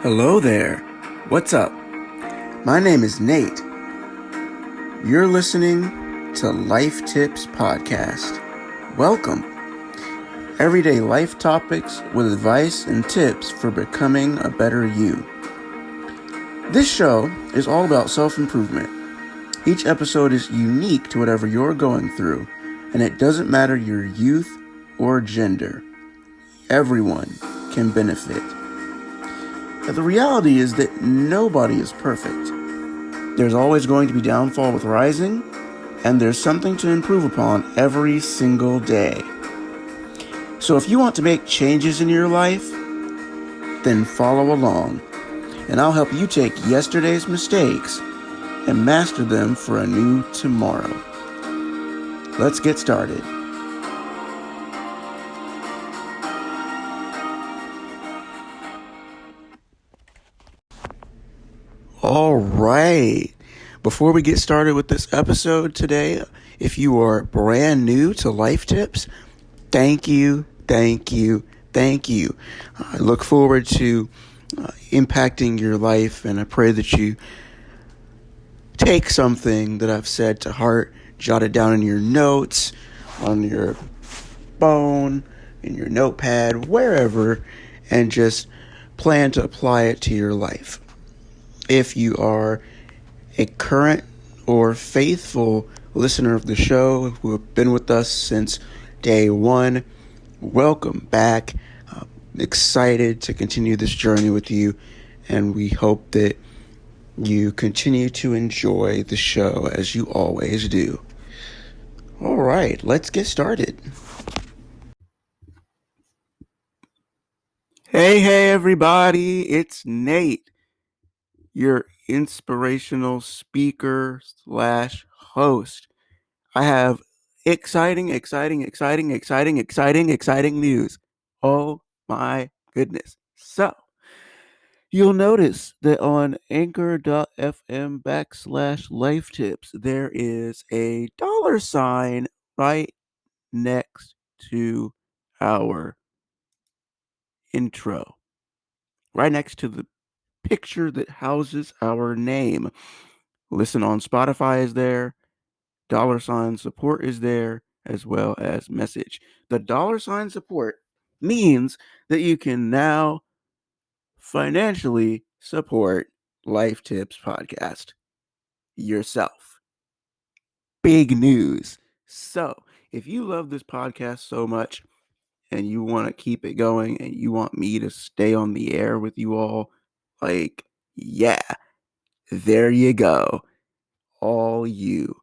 Hello there. What's up? My name is Nate. You're listening to Life Tips Podcast. Welcome. Everyday life topics with advice and tips for becoming a better you. This show is all about self-improvement. Each episode is unique to whatever you're going through, and it doesn't matter your youth or gender. Everyone can benefit. But the reality is that nobody is perfect. There's always going to be downfall with rising, and there's something to improve upon every single day. So if you want to make changes in your life, then follow along, and I'll help you take yesterday's mistakes and master them for a new tomorrow. Let's get started. All right. Before we get started with this episode today, if you are brand new to Life Tips, thank you. I look forward to impacting your life, and I pray that you take something that I've said to heart, jot it down in your notes, on your phone, in your notepad, wherever, and just plan to apply it to your life. If you are a current or faithful listener of the show who have been with us since day one, welcome back. Excited to continue this journey with you, and we hope that you continue to enjoy the show as you always do. All right, let's get started. Hey everybody, it's Nate, your inspirational speaker / host. I have exciting news. Oh my goodness. So, you'll notice that on anchor.fm /life tips, there is a $sign right next to our intro, right next to the picture that houses our name. Listen on Spotify is there. $ support is there, as well as message. The $ support means that you can now financially support Life Tips Podcast yourself. Big news. So, if you love this podcast so much and you want to keep it going and you want me to stay on the air with you all, yeah, there you go. All you.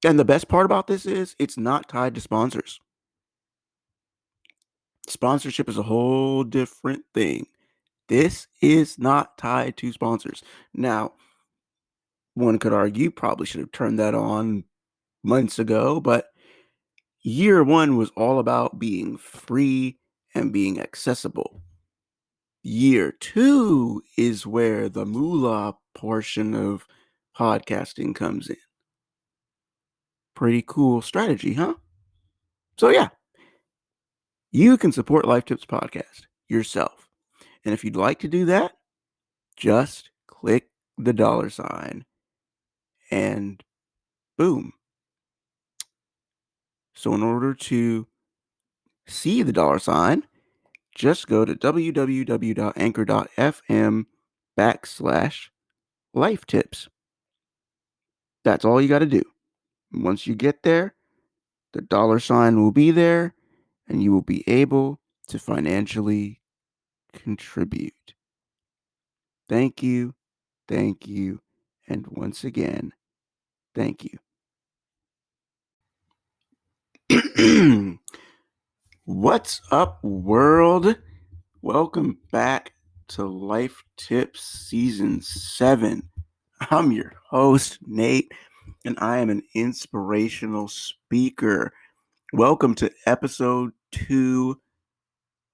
And the best part about this is it's not tied to sponsors. Sponsorship is a whole different thing. This is not tied to sponsors. Now, one could argue probably should have turned that on months ago, but year one was all about being free and being accessible. Year two is where the moolah portion of podcasting comes in. Pretty cool strategy, huh? So yeah, you can support Life Tips Podcast yourself. And if you'd like to do that, just click the $ and boom. So in order to see the $, just go to www.anchor.fm /life tips. That's all you got to do. Once you get there, the $ will be there and you will be able to financially contribute. Thank you, and once again, thank you. What's up, world? Welcome back to Life Tips Season 7. I'm your host, Nate, and I am an inspirational speaker. Welcome to episode 2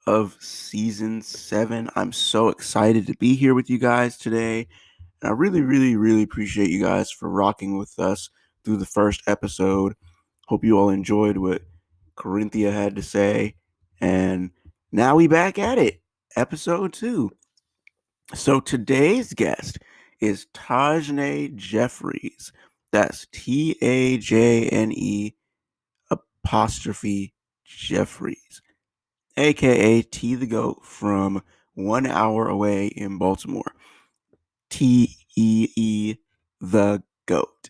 of Season 7. I'm so excited to be here with you guys today. And I really appreciate you guys for rocking with us through the first episode. Hope you all enjoyed what Corinthia had to say. And now we back at it. Episode 2. So today's guest is Tajane Jeffries. That's Tajne apostrophe Jeffries, aka T the Goat from 1 hour away in Baltimore. T the Goat.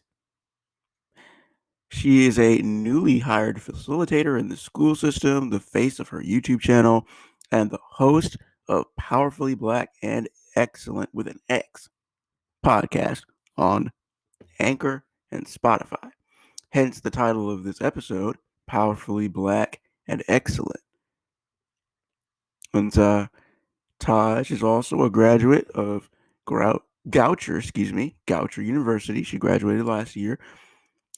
She is a newly hired facilitator in the school system, the face of her YouTube channel, and the host of Powerfully Black and Excellent with an X podcast on Anchor and Spotify. Hence the title of this episode, Powerfully Black and Excellent. And Taj is also a graduate of Goucher University. She graduated last year.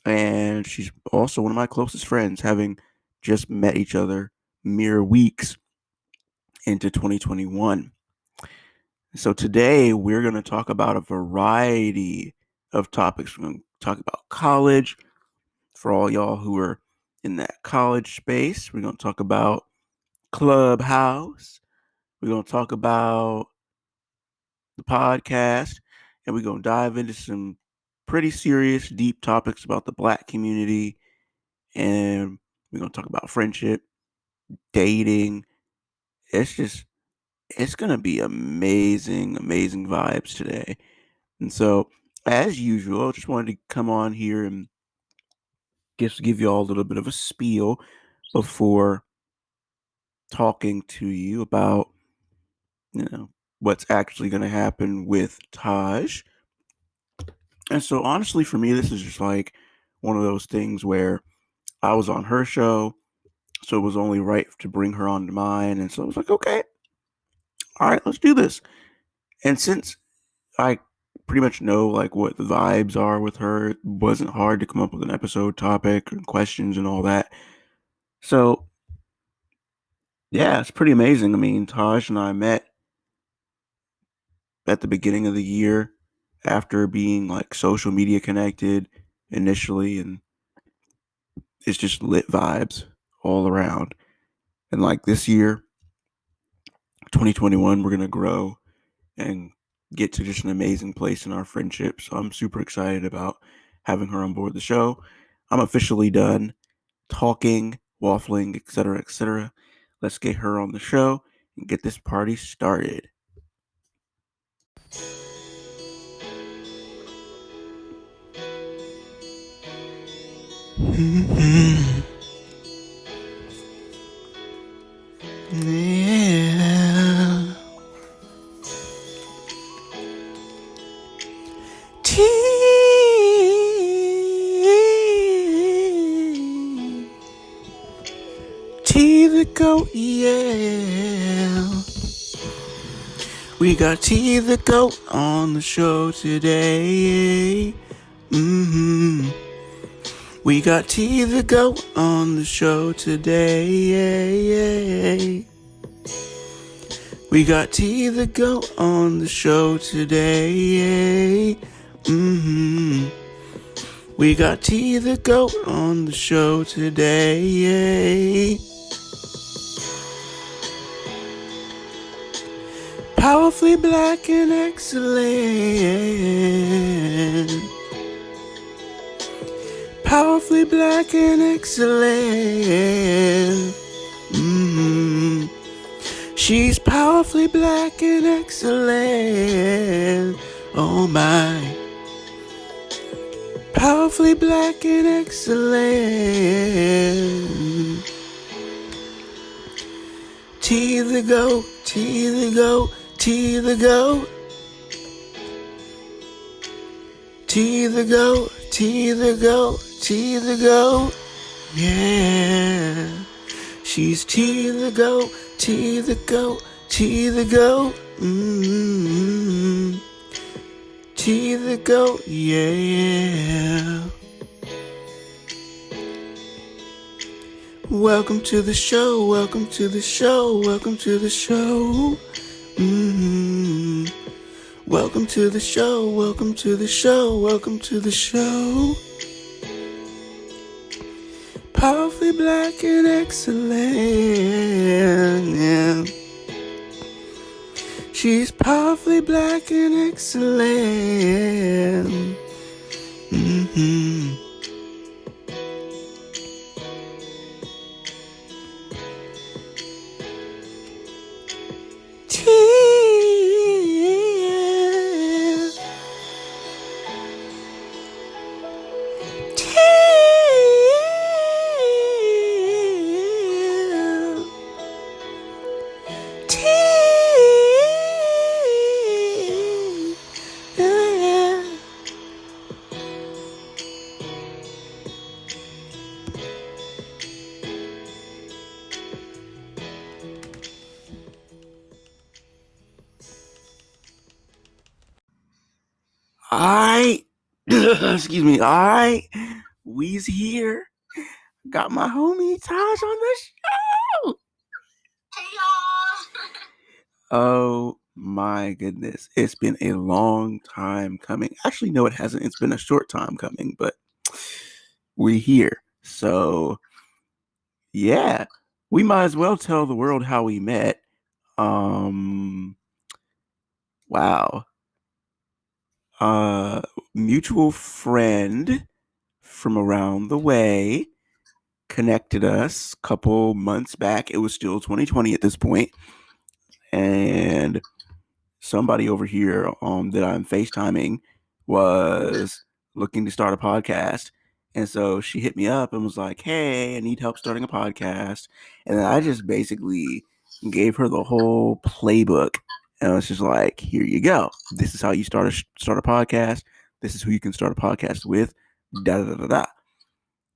And she's also one of my closest friends, having just met each other mere weeks into 2021. So today we're going to talk about a variety of topics. We're going to talk about college for all y'all who are in that college space. We're going to talk about Clubhouse. We're going to talk about the podcast, and we're going to dive into some pretty serious, deep topics about the Black community. And we're going to talk about friendship, dating. It's going to be amazing vibes today. And so, as usual, I just wanted to come on here and just give you all a little bit of a spiel before talking to you about, what's actually going to happen with Taj. And so, honestly, for me, this is just like one of those things where I was on her show, so it was only right to bring her onto mine. And so I was like, okay, all right, let's do this. And since I pretty much know like what the vibes are with her, it wasn't hard to come up with an episode topic and questions and all that. So yeah, it's pretty amazing. I mean, Taj and I met at the beginning of the year after being like social media connected initially, and it's just lit vibes all around. And like this year, 2021, we're going to grow and get to just an amazing place in our friendship. So I'm super excited about having her on board the show. I'm officially done talking, waffling, etc., etc. Let's get her on the show and get this party started. Yeah. T the Goat, yeah. We got T the Goat on the show today. We got T the Goat on the show today. We got T the Goat on the show today. We got T the Goat on the show today. Powerfully black and excellent. Powerfully black and excellent. She's powerfully black and excellent. Oh my. Powerfully black and excellent. T the Goat, T the Goat, T the Goat. T the Goat, T the Goat, T the Goat. Yeah. She's T the Goat, T the Goat, T the Goat. T the Goat, yeah. Welcome to the show, welcome to the show, welcome to the show. Welcome to the show, welcome to the show, welcome to the show. Powerfully black and excellent, yeah. She's powerfully black and excellent. Mm-hmm. Alright, excuse me, alright, we's here. Got my homie Taj on the show. Hey y'all. Oh my goodness, it's been a long time coming. Actually, no, it hasn't. It's been a short time coming, but we're here. So, yeah, we might as well tell the world how we met. Wow. Mutual friend from around the way connected us a couple months back. It was still 2020 at this point, and somebody over here that I'm FaceTiming was looking to start a podcast. And so she hit me up and was like, hey, I need help starting a podcast. And then I just basically gave her the whole playbook. And I was just like, here you go. This is how you start a podcast. This is who you can start a podcast with. Da da da da da.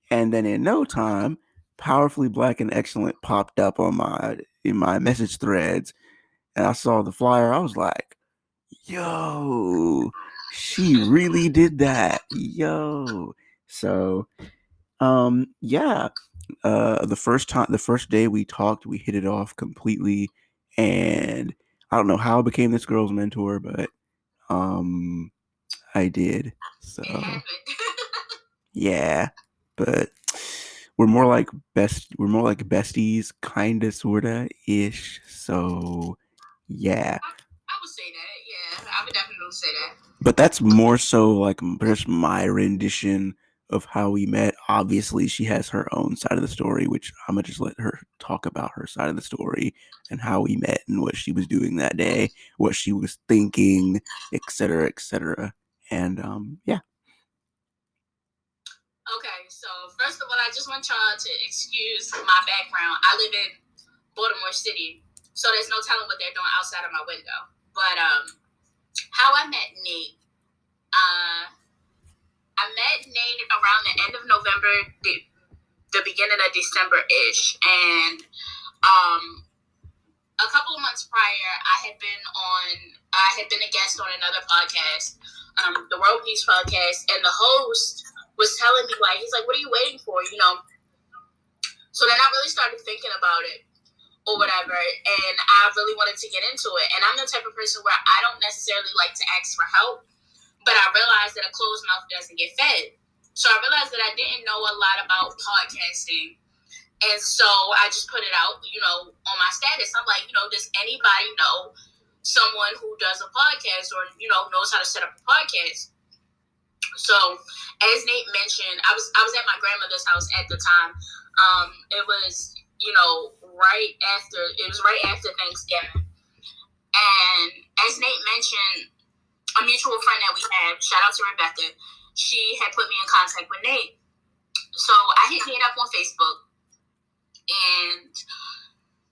And then in no time, Powerfully Black and Excellent popped up in my message threads. And I saw the flyer. I was like, yo, she really did that. Yo. So, yeah. The first day we talked, we hit it off completely. And I don't know how I became this girl's mentor, but I did. So yeah. But we're more like besties, kinda, sorta ish. So yeah. I would say that. Yeah, I would definitely say that. But that's more so like just my rendition of how we met. Obviously, she has her own side of the story, which I'm gonna just let her talk about her side of the story and how we met and what she was doing that day, what she was thinking, etc., etc. And yeah. Okay, so first of all, I just want y'all to excuse my background. I live in Baltimore City, so there's no telling what they're doing outside of my window. But how I met Nate, I met Nate around the end of November, the beginning of December-ish, and a couple of months prior, I had been a guest on another podcast, the World Peace podcast, and the host was telling me, like, he's like, what are you waiting for, you know? So then I really started thinking about it or whatever, and I really wanted to get into it. And I'm the type of person where I don't necessarily like to ask for help, but I realized that a closed mouth doesn't get fed. So I realized that I didn't know a lot about podcasting. And so I just put it out, you know, on my status. I'm like, you know, does anybody know someone who does a podcast or, you know, knows how to set up a podcast? So as Nate mentioned, I was at my grandmother's house at the time. It was, you know, right after Thanksgiving. And as Nate mentioned, a mutual friend that we have, shout out to Rebecca, she had put me in contact with Nate. So I hit Nate up on Facebook. And,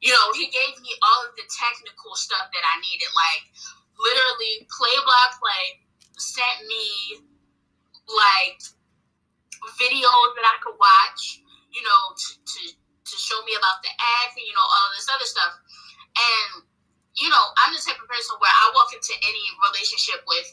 you know, he gave me all of the technical stuff that I needed. Like, literally, play, sent me, like, videos that I could watch, you know, to show me about the act and, you know, all of this other stuff. And, you know, I'm the type of person where I walk into any relationship with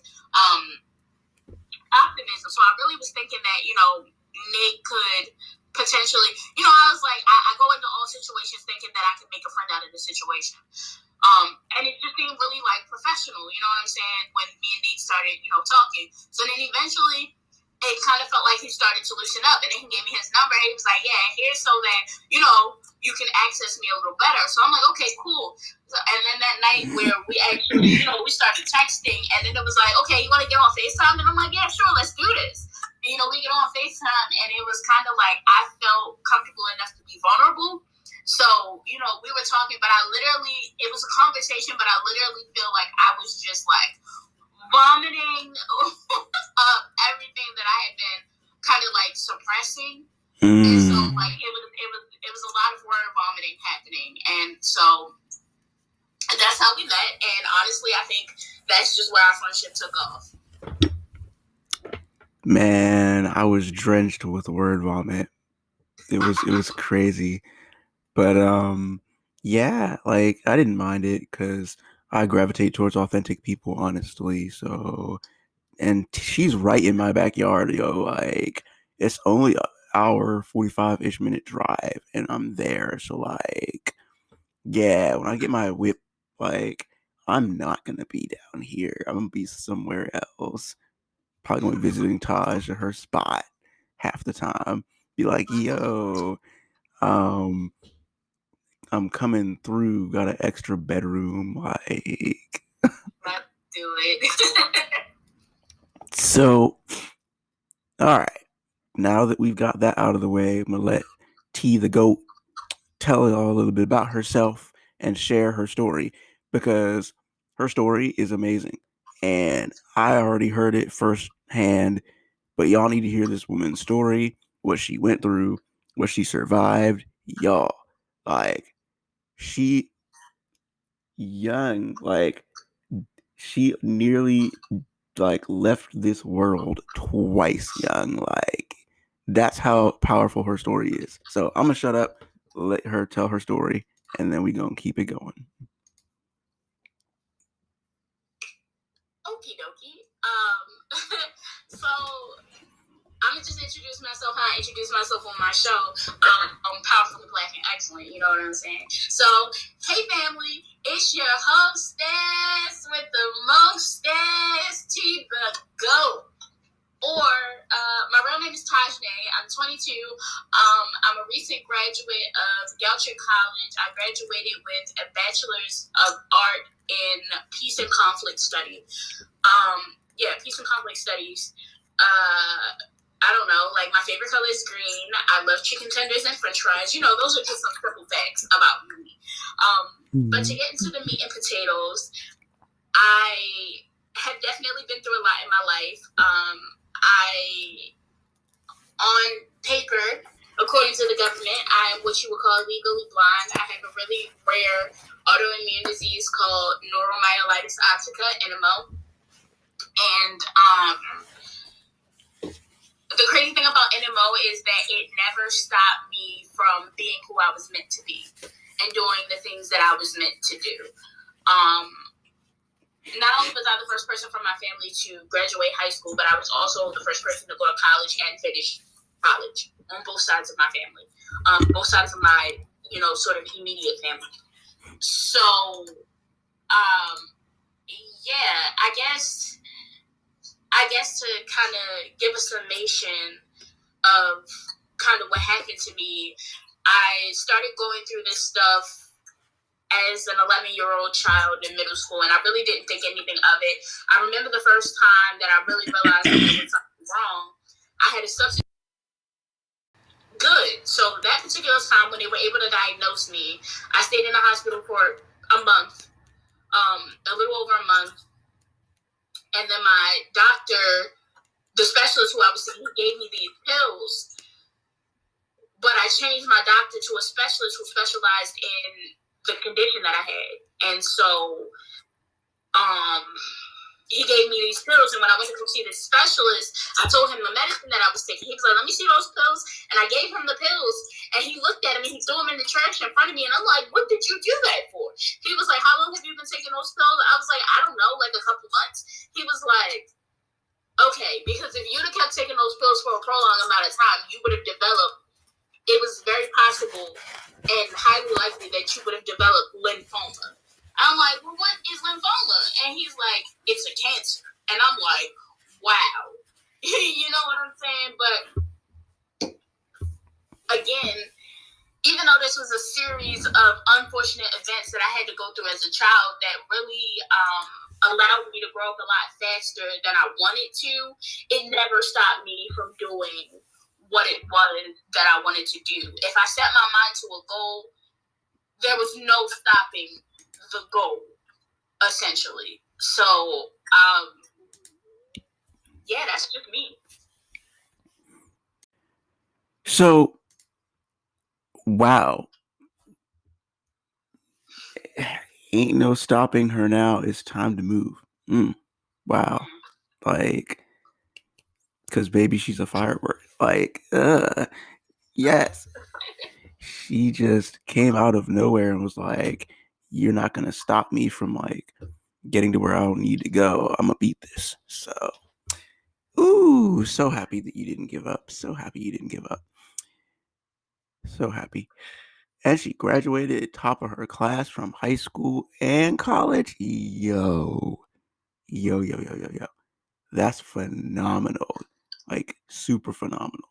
optimism. So I really was thinking that, you know, Nate could potentially, you know, I was like, I go into all situations thinking that I could make a friend out of the situation. And it just seemed really, like, professional, you know what I'm saying, when me and Nate started, you know, talking. So then eventually it kind of felt like he started to loosen up, and then he gave me his number, and he was like, yeah, here's so that, you know, you can access me a little better. So I'm like, okay, cool. So, and then that night where we actually, we started texting, and then it was like, okay, you want to get on FaceTime? And I'm like, yeah, sure, let's do this. And, we get on FaceTime, and it was kind of like I felt comfortable enough to be vulnerable. So, we were talking, but it was a conversation, but I literally feel like I was just like vomiting up everything that I had been kind of like suppressing. And so like it was a lot of word vomiting happening. And so that's how we met. And honestly, I think that's just where our friendship took off. Man, I was drenched with word vomit. It was crazy. But yeah, like I didn't mind it because I gravitate towards authentic people, honestly. So, and she's right in my backyard, yo. Like it's only an hour 45-ish minute drive, and I'm there. So like, yeah, when I get my whip, like I'm not gonna be down here. I'm gonna be somewhere else. Probably gonna be visiting Taj at her spot half the time. Be like, yo, I'm coming through, got an extra bedroom, like. Do it. So, all right. Now that we've got that out of the way, I'm gonna let T the goat tell y'all a little bit about herself and share her story, because her story is amazing, and I already heard it firsthand. But y'all need to hear this woman's story, what she went through, what she survived. Y'all, like, she young, like she nearly like left this world twice young. Like that's how powerful her story is. So I'm gonna shut up, let her tell her story, and then we gonna keep it going. Okie dokie. So I'm gonna just introduce myself how I introduce myself on my show. I'm powerfully black and excellent. You know what I'm saying? So, hey family, it's your hostess with the mostest, T the GOAT. Or my real name is Tajnae. I'm 22. I'm a recent graduate of Goucher College. I graduated with a bachelor's of art in peace and conflict study. Peace and conflict studies. I don't know, like my favorite color is green. I love chicken tenders and french fries. Those are just some simple facts about me. But to get into the meat and potatoes, I have definitely been through a lot in my life. On paper, according to the government, I am what you would call legally blind. I have a really rare autoimmune disease called neuromyelitis optica, NMO. And the crazy thing about NMO is that it never stopped me from being who I was meant to be and doing the things that I was meant to do. Not only was I the first person from my family to graduate high school, but I was also the first person to go to college and finish college on both sides of my family, both sides of my, sort of immediate family. So, I guess to kind of give a summation of kind of what happened to me, I started going through this stuff as an 11-year-old child in middle school, and I really didn't think anything of it. I remember the first time that I really realized that there was something wrong. I had a substance. Good. So that particular time when they were able to diagnose me, I stayed in the hospital for a month, a little over a month. And then my doctor, the specialist who I was seeing, he gave me these pills. But I changed my doctor to a specialist who specialized in the condition that I had. And so he gave me these pills, and when I went to go see the specialist, I told him the medicine that I was taking. He was like, let me see those pills. And I gave him the pills, and he looked at them, and he threw them in the trash in front of me, and I'm like, what did you do that for? He was like, how long have you been taking those pills? I was like, I don't know, like a couple months. He was like, okay, because if you'd have kept taking those pills for a prolonged amount of time, you would have developed, it was very possible and highly likely that you would have developed lymphoma. I'm like, well, what is lymphoma? And he's like, it's a cancer. And I'm like, wow. You know what I'm saying? But again, even though this was a series of unfortunate events that I had to go through as a child that really allowed me to grow up a lot faster than I wanted to, it never stopped me from doing what it was that I wanted to do. If I set my mind to a goal, there was no stopping the goal, essentially. So, yeah, that's just me. So, wow. Ain't no stopping her now. It's time to move. Wow. Like, because baby, she's a firework. Like, yes. She just came out of nowhere and was like, you're not going to stop me from like getting to where I don't need to go. I'm going to beat this. So, ooh, so happy that you didn't give up. So happy you didn't give up. So happy. And she graduated top of her class from high school and college. Yo. That's phenomenal. Like, super phenomenal.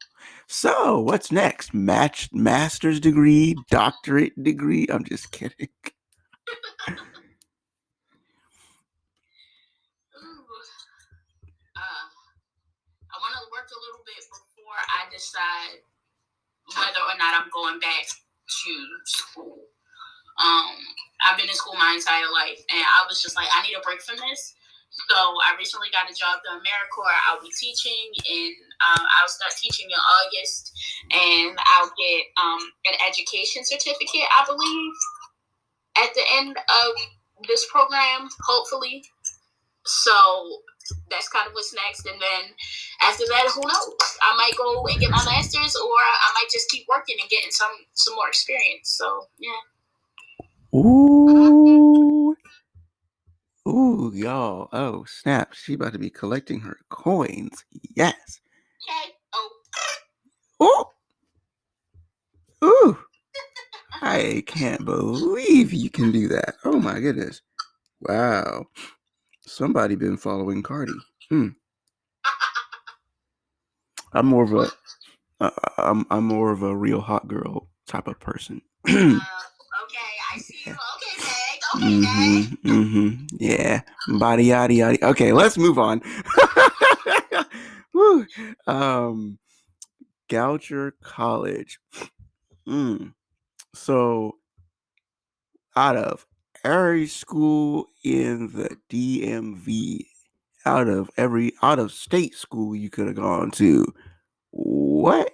So, what's next? Master's degree, doctorate degree? I'm just kidding. I want to work a little bit before I decide whether or not I'm going back to school. I've been in school my entire life, and I was just like, I need a break from this. So I recently got a job through AmeriCorps. I'll be teaching, and I'll start teaching in August, and I'll get an education certificate, I believe, at the end of this program, hopefully. So that's kind of what's next. And then after that, who knows? I might go and get my master's, or I might just keep working and getting some more experience. So, yeah. Ooh. Ooh, y'all. Oh, snap. She about to be collecting her coins. Yes. Okay. Ooh. Ooh. I can't believe you can do that. Oh, my goodness. Wow. Somebody been following Cardi. I'm more of a real hot girl type of person. Okay, I see you. Okay, Meg. Yeah. Body yaddy yaddy. Okay, let's move on. Woo. Goucher College. So, out of every school in the DMV, out of state school you could have gone to, what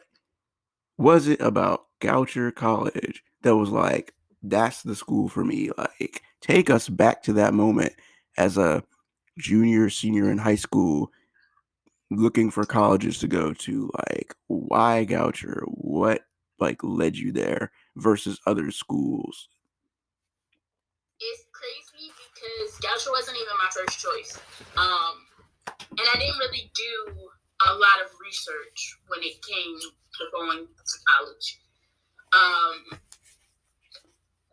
was it about Goucher College that was like, that's the school for me? Like, take us back to that moment as a junior, senior in high school, looking for colleges to go to. Like, why Goucher? What like led you there versus other schools? It's crazy because Goucher wasn't even my first choice. And I didn't really do a lot of research when it came to going to college.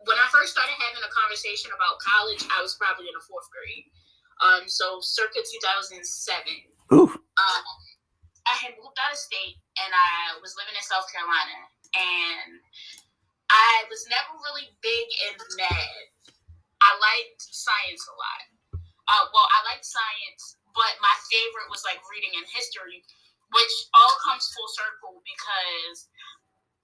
When I first started having a conversation about college, I was probably in the 4th grade. So circa 2007. Ooh. I had moved out of state, and I was living in South Carolina, and I was never really big in math. I liked science a lot. I liked science, but my favorite was like reading and history, which all comes full circle because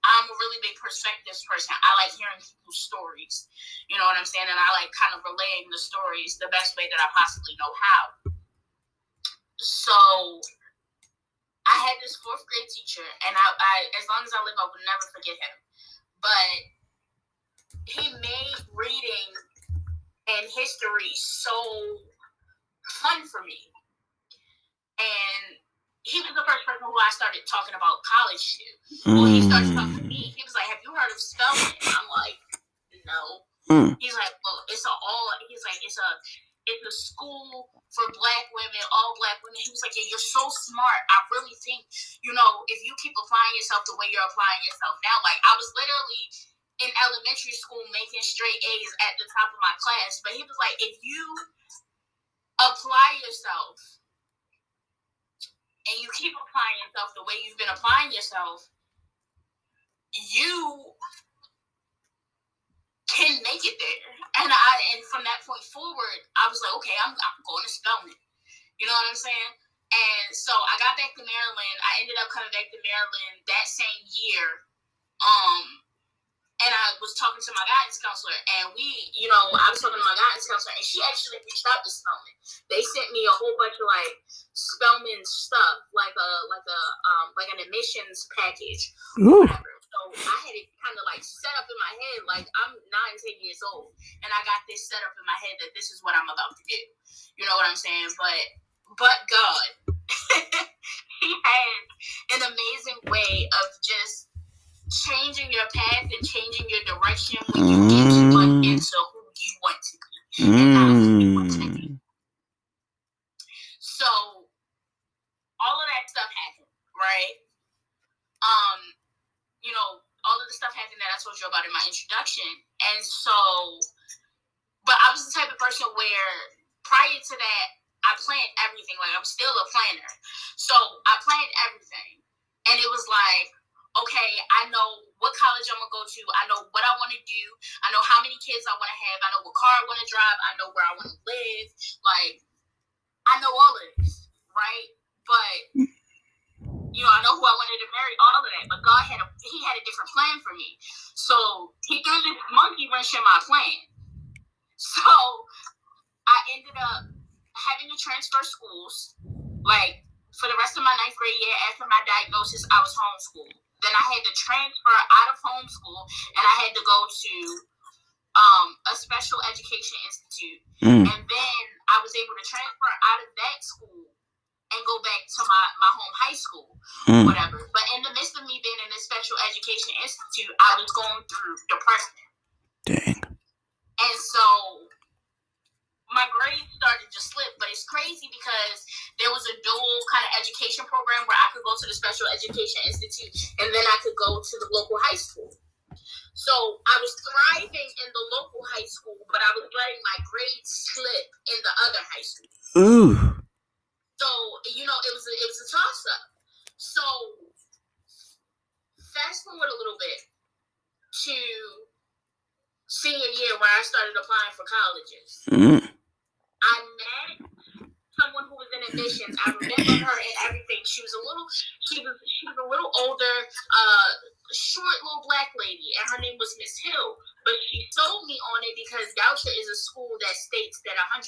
I'm a really big perspectives person. I like hearing people's stories. You know what I'm saying? And I like kind of relaying the stories the best way that I possibly know how. So I had this 4th grade teacher, and I as long as I live, I will never forget him. But he made reading and history so fun for me. And he was the first person who I started talking about college to. When he started talking to me, he was like, "Have you heard of spelling?" I'm like, "No." He's like, "Well, it's a school for Black women, all Black women." He was like, "Yeah, you're so smart. I really think, if you keep applying yourself the way you're applying yourself now." Like, I was literally in elementary school making straight A's at the top of my class, but he was like, "If you apply yourself and you keep applying yourself the way you've been applying yourself, you can make it there. And from that point forward, I was like, okay, I'm going to Spelman. You know what I'm saying? And so I got back to Maryland. I ended up coming back to Maryland that same year. And I was talking to my guidance counselor, and I was talking to my guidance counselor, and she actually reached out to Spelman. They sent me a whole bunch of like Spelman stuff, like an admissions package, or whatever. So I had it kind of like set up in my head, like I'm 9-10 years old, and I got this set up in my head that this is what I'm about to do. You know what I'm saying? But God, He had an amazing way of just changing your path and changing your direction when you get plugged into who you want to be and not who you want to be. So all of that stuff happened, right? All of the stuff happened that I told you about in my introduction. And so, but I was the type of person where prior to that, I planned everything. Like, I'm still a planner. So I planned everything. And it was like, okay, I know what college I'm going to go to. I know what I want to do. I know how many kids I want to have. I know what car I want to drive. I know where I want to live. Like, I know all of this, right? But, I know who I wanted to marry, all of that. But God had a different plan for me. So He threw this monkey wrench in my plan. So I ended up having to transfer schools. Like, for the rest of my 9th grade year after my diagnosis, I was homeschooled. Then I had to transfer out of homeschool, and I had to go to a special education institute. And then I was able to transfer out of that school and go back to my home high school, whatever. But in the midst of me being in this special education institute, I was going through depression. Dang. And so my grades started to slip, but it's crazy because there was a dual kind of education program where I could go to the special education institute and then I could go to the local high school. So I was thriving in the local high school, but I was letting my grades slip in the other high school. Ooh. So, it was a toss-up. So fast forward a little bit to senior year where I started applying for colleges. I met someone who was in admissions. I remember her and everything. She was a little older, short little black lady, and her name was Miss Hill. But she sold me on it because Goucher is a school that states that 100%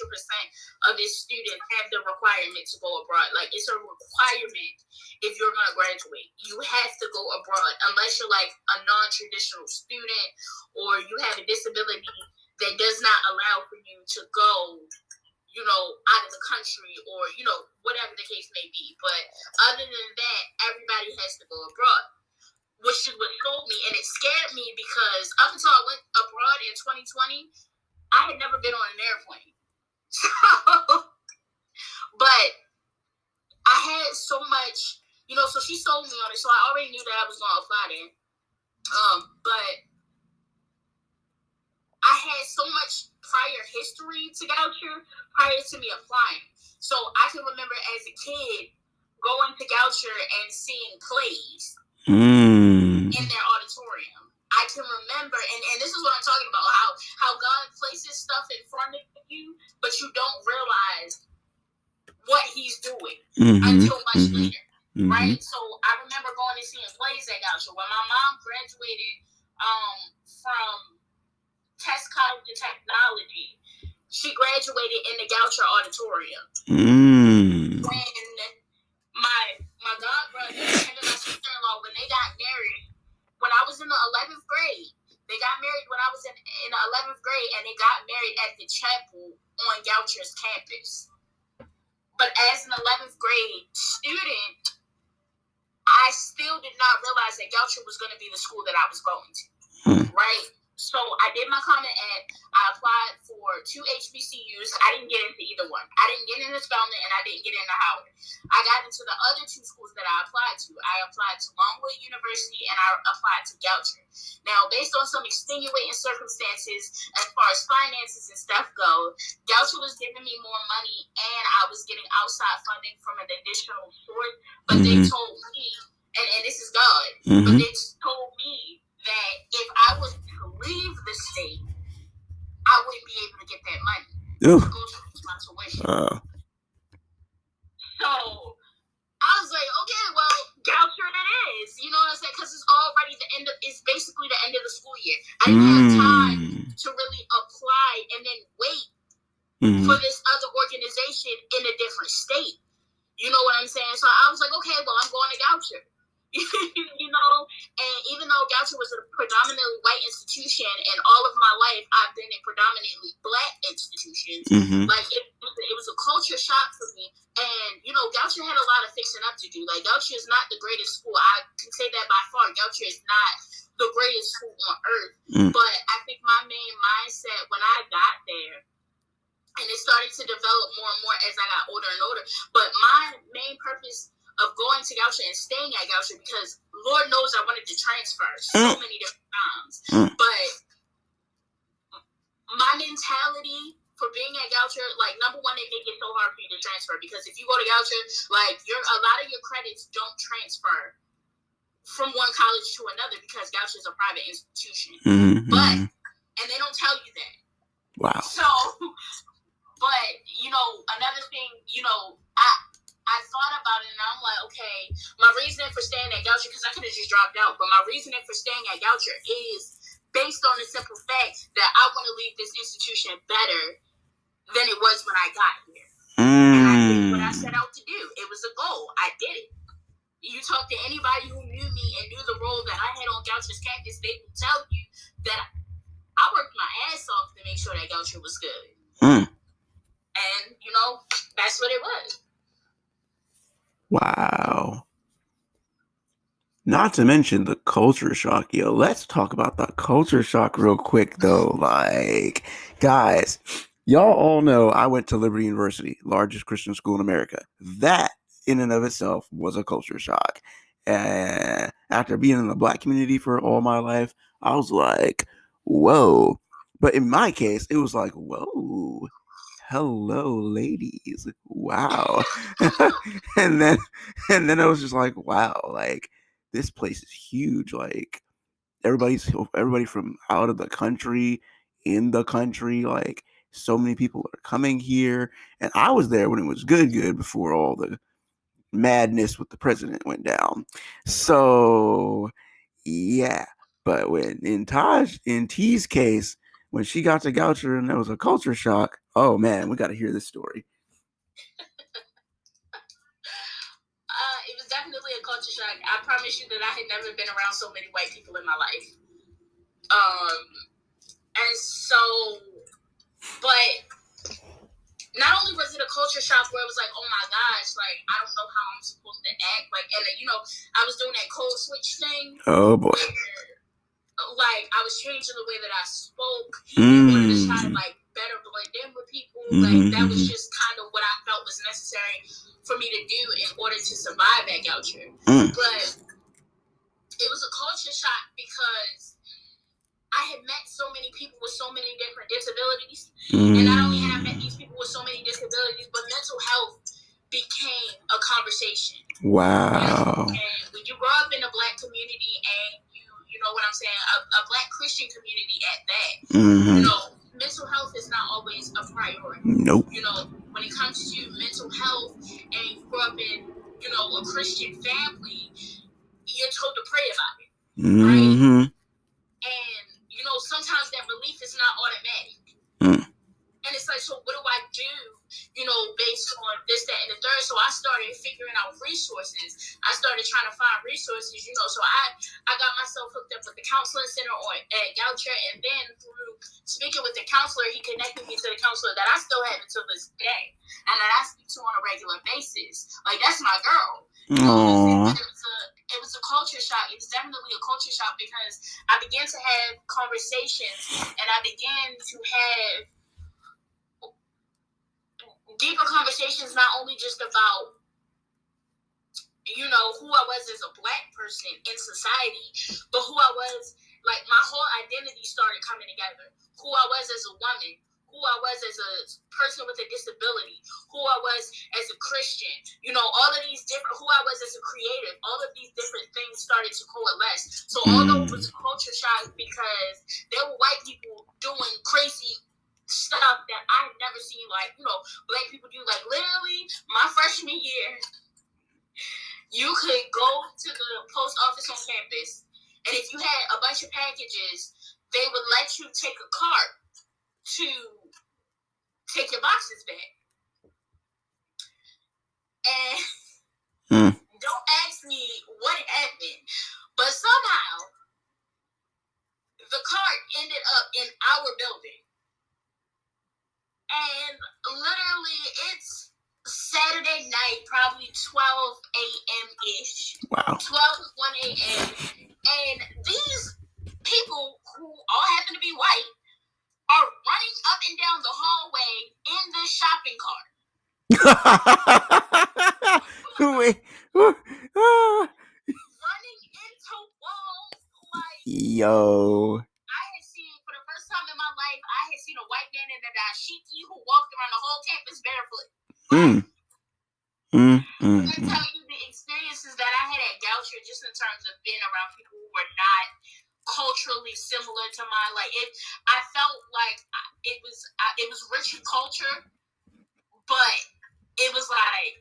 of its students have the requirement to go abroad. Like, it's a requirement if you're going to graduate. You have to go abroad unless you're like a non-traditional student or you have a disability that does not allow for you to go out of the country or, whatever the case may be. But other than that, everybody has to go abroad, which is what sold me. And it scared me because up until I went abroad in 2020, I had never been on an airplane. But I had so much, so she sold me on it. So I already knew that I was going to apply there. But I had so much prior history to Goucher prior to me applying. So I can remember as a kid going to Goucher and seeing plays in their auditorium. I can remember, and this is what I'm talking about, how God places stuff in front of you, but you don't realize what He's doing until much later, right? So I remember going and seeing plays at Goucher. When my mom graduated from Test College of Technology, she graduated in the Goucher Auditorium. When my godbrother and my sister-in-law, when they got married, when I was in the 11th grade, they got married when I was in the 11th grade, and they got married at the chapel on Goucher's campus. But as an 11th grade student, I still did not realize that Goucher was going to be the school that I was going to, right? So I did my Common Ed. I applied for 2 HBCUs. I didn't get into either one. I didn't get into Spelman, and I didn't get into Howard. I got into the other 2 schools that I applied to. I applied to Longwood University, and I applied to Goucher. Now, based on some extenuating circumstances as far as finances and stuff go, Goucher was giving me more money, and I was getting outside funding from an additional source. But they told me, and this is God, but they told me that if I was to leave the state, I wouldn't be able to get that money Ooh. to go towards my tuition. So I was like, okay, well, Goucher it is. You know what I'm saying? Because it's already it's basically the end of the school year. I didn't have time to really apply and then wait for this other organization in a different state. You know what I'm saying? So I was like, okay, well, I'm going to Goucher. You know, and even though Goucher was a predominantly white institution, and all of my life I've been in predominantly black institutions, like it was a culture shock for me. And you know, Goucher had a lot of fixing up to do. Like Goucher is not the greatest school. I can say that by far. Goucher is not the greatest school on earth. But I think my main mindset when I got there, and it started to develop more and more as I got older and older. But my main purpose of going to Goucher and staying at Goucher, because Lord knows I wanted to transfer so many different times. But my mentality for being at Goucher, like, number one, they make it so hard for you to transfer, because if you go to Goucher, like, a lot of your credits don't transfer from one college to another, because Goucher is a private institution. But, and they don't tell you that. Wow. So, but, you know, another thing, you know, I thought about it, and I'm like, okay, my reasoning for staying at Goucher, because I could have just dropped out, but my reasoning for staying at Goucher is based on the simple fact that I want to leave this institution better than it was when I got here. And I did what I set out to do. It was a goal. I did it. You talk to anybody who knew me and knew the role that I had on Goucher's campus, they will tell you that I worked my ass off to make sure that Goucher was good. And, you know, that's what it was. Wow. Not to mention the culture shock. Yo, let's talk about the culture shock real quick, though. Like, guys, y'all all know I went to Liberty University, largest Christian school in America. That, in and of itself, was a culture shock. After being in the black community for all my life, I was like, whoa. But in my case, it was like, whoa. Hello, ladies. Wow. and then I was just like, wow, like this place is huge. Like everybody from out of the country, in the country, like so many people are coming here. And I was there when it was good before all the madness with the president went down. So yeah. But when in T's case, when she got to Goucher and there was a culture shock, oh man, we got to hear this story. It was definitely a culture shock. I promise you that I had never been around so many white people in my life. And so, but not only was it a culture shock where it was like, oh my gosh, like, I don't know how I'm supposed to act. Like, and you know, I was doing that code switch thing. Oh boy. Like, I was changing the way that I spoke in order to try to, like, better blend in with people. Like, that was just kind of what I felt was necessary for me to do in order to survive at Goucher. But it was a culture shock because I had met so many people with so many different disabilities. And not only had I met these people with so many disabilities, but mental health became a conversation. Wow. And when you grow up in a black community and you know what I'm saying, a black Christian community at that, you know, mental health is not always a priority. Nope. You know, when it comes to mental health and you grow up in, you know, a Christian family, you're told to pray about it, right? And, you know, sometimes that relief is not automatic. And it's like, so what do I do, you know, based on this, that, and the third? So I started figuring out resources. I started trying to find resources, you know. So I got myself hooked up with the counseling center at Goucher. And then through speaking with the counselor, he connected me to the counselor that I still have until this day. And that I speak to on a regular basis. Like, that's my girl. You know, it was a culture shock. It was definitely a culture shock because I began to have conversations and I began to have deeper conversations, not only just about, you know, who I was as a black person in society, but who I was, like, my whole identity started coming together. Who I was as a woman, who I was as a person with a disability, who I was as a Christian, you know, all of these different, who I was as a creative, all of these different things started to coalesce. So although it was a culture shock because there were white people doing crazy stuff that I had never seen, like, black people do. Like, literally, my freshman year, you could go to the post office on campus, and if you had a bunch of packages, they would let you take a cart to take your boxes back. And don't ask me what happened, but somehow the cart ended up in our building. And literally, it's Saturday night, probably 12 a.m.-ish. Wow. 12 1 a.m. And these people, who all happen to be white, are running up and down the hallway in this shopping cart. Running into walls like... Yo. I had seen, for the first time in my life, I had seen a white man in a dashiki who walked around the whole campus barefoot. I can tell you the experiences that I had at Goucher, just in terms of being around people who were not culturally similar to mine. Like, I felt like it was rich in culture, but it was like,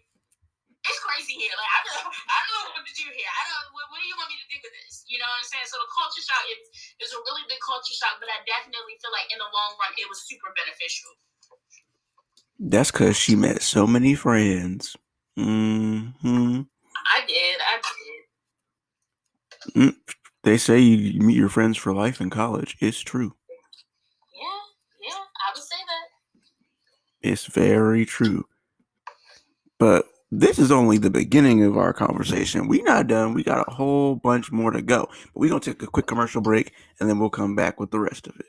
it's crazy here. Like, I don't know what to do here. What do you want me to do with this? You know what I'm saying? So the culture shock, it was a really big culture shock, but I definitely feel like in the long run, it was super beneficial. That's because she met so many friends. I did. They say you meet your friends for life in college. It's true. Yeah, I would say that. It's very true. But this is only the beginning of our conversation. We're not done. We got a whole bunch more to go. But we're going to take a quick commercial break, and then we'll come back with the rest of it.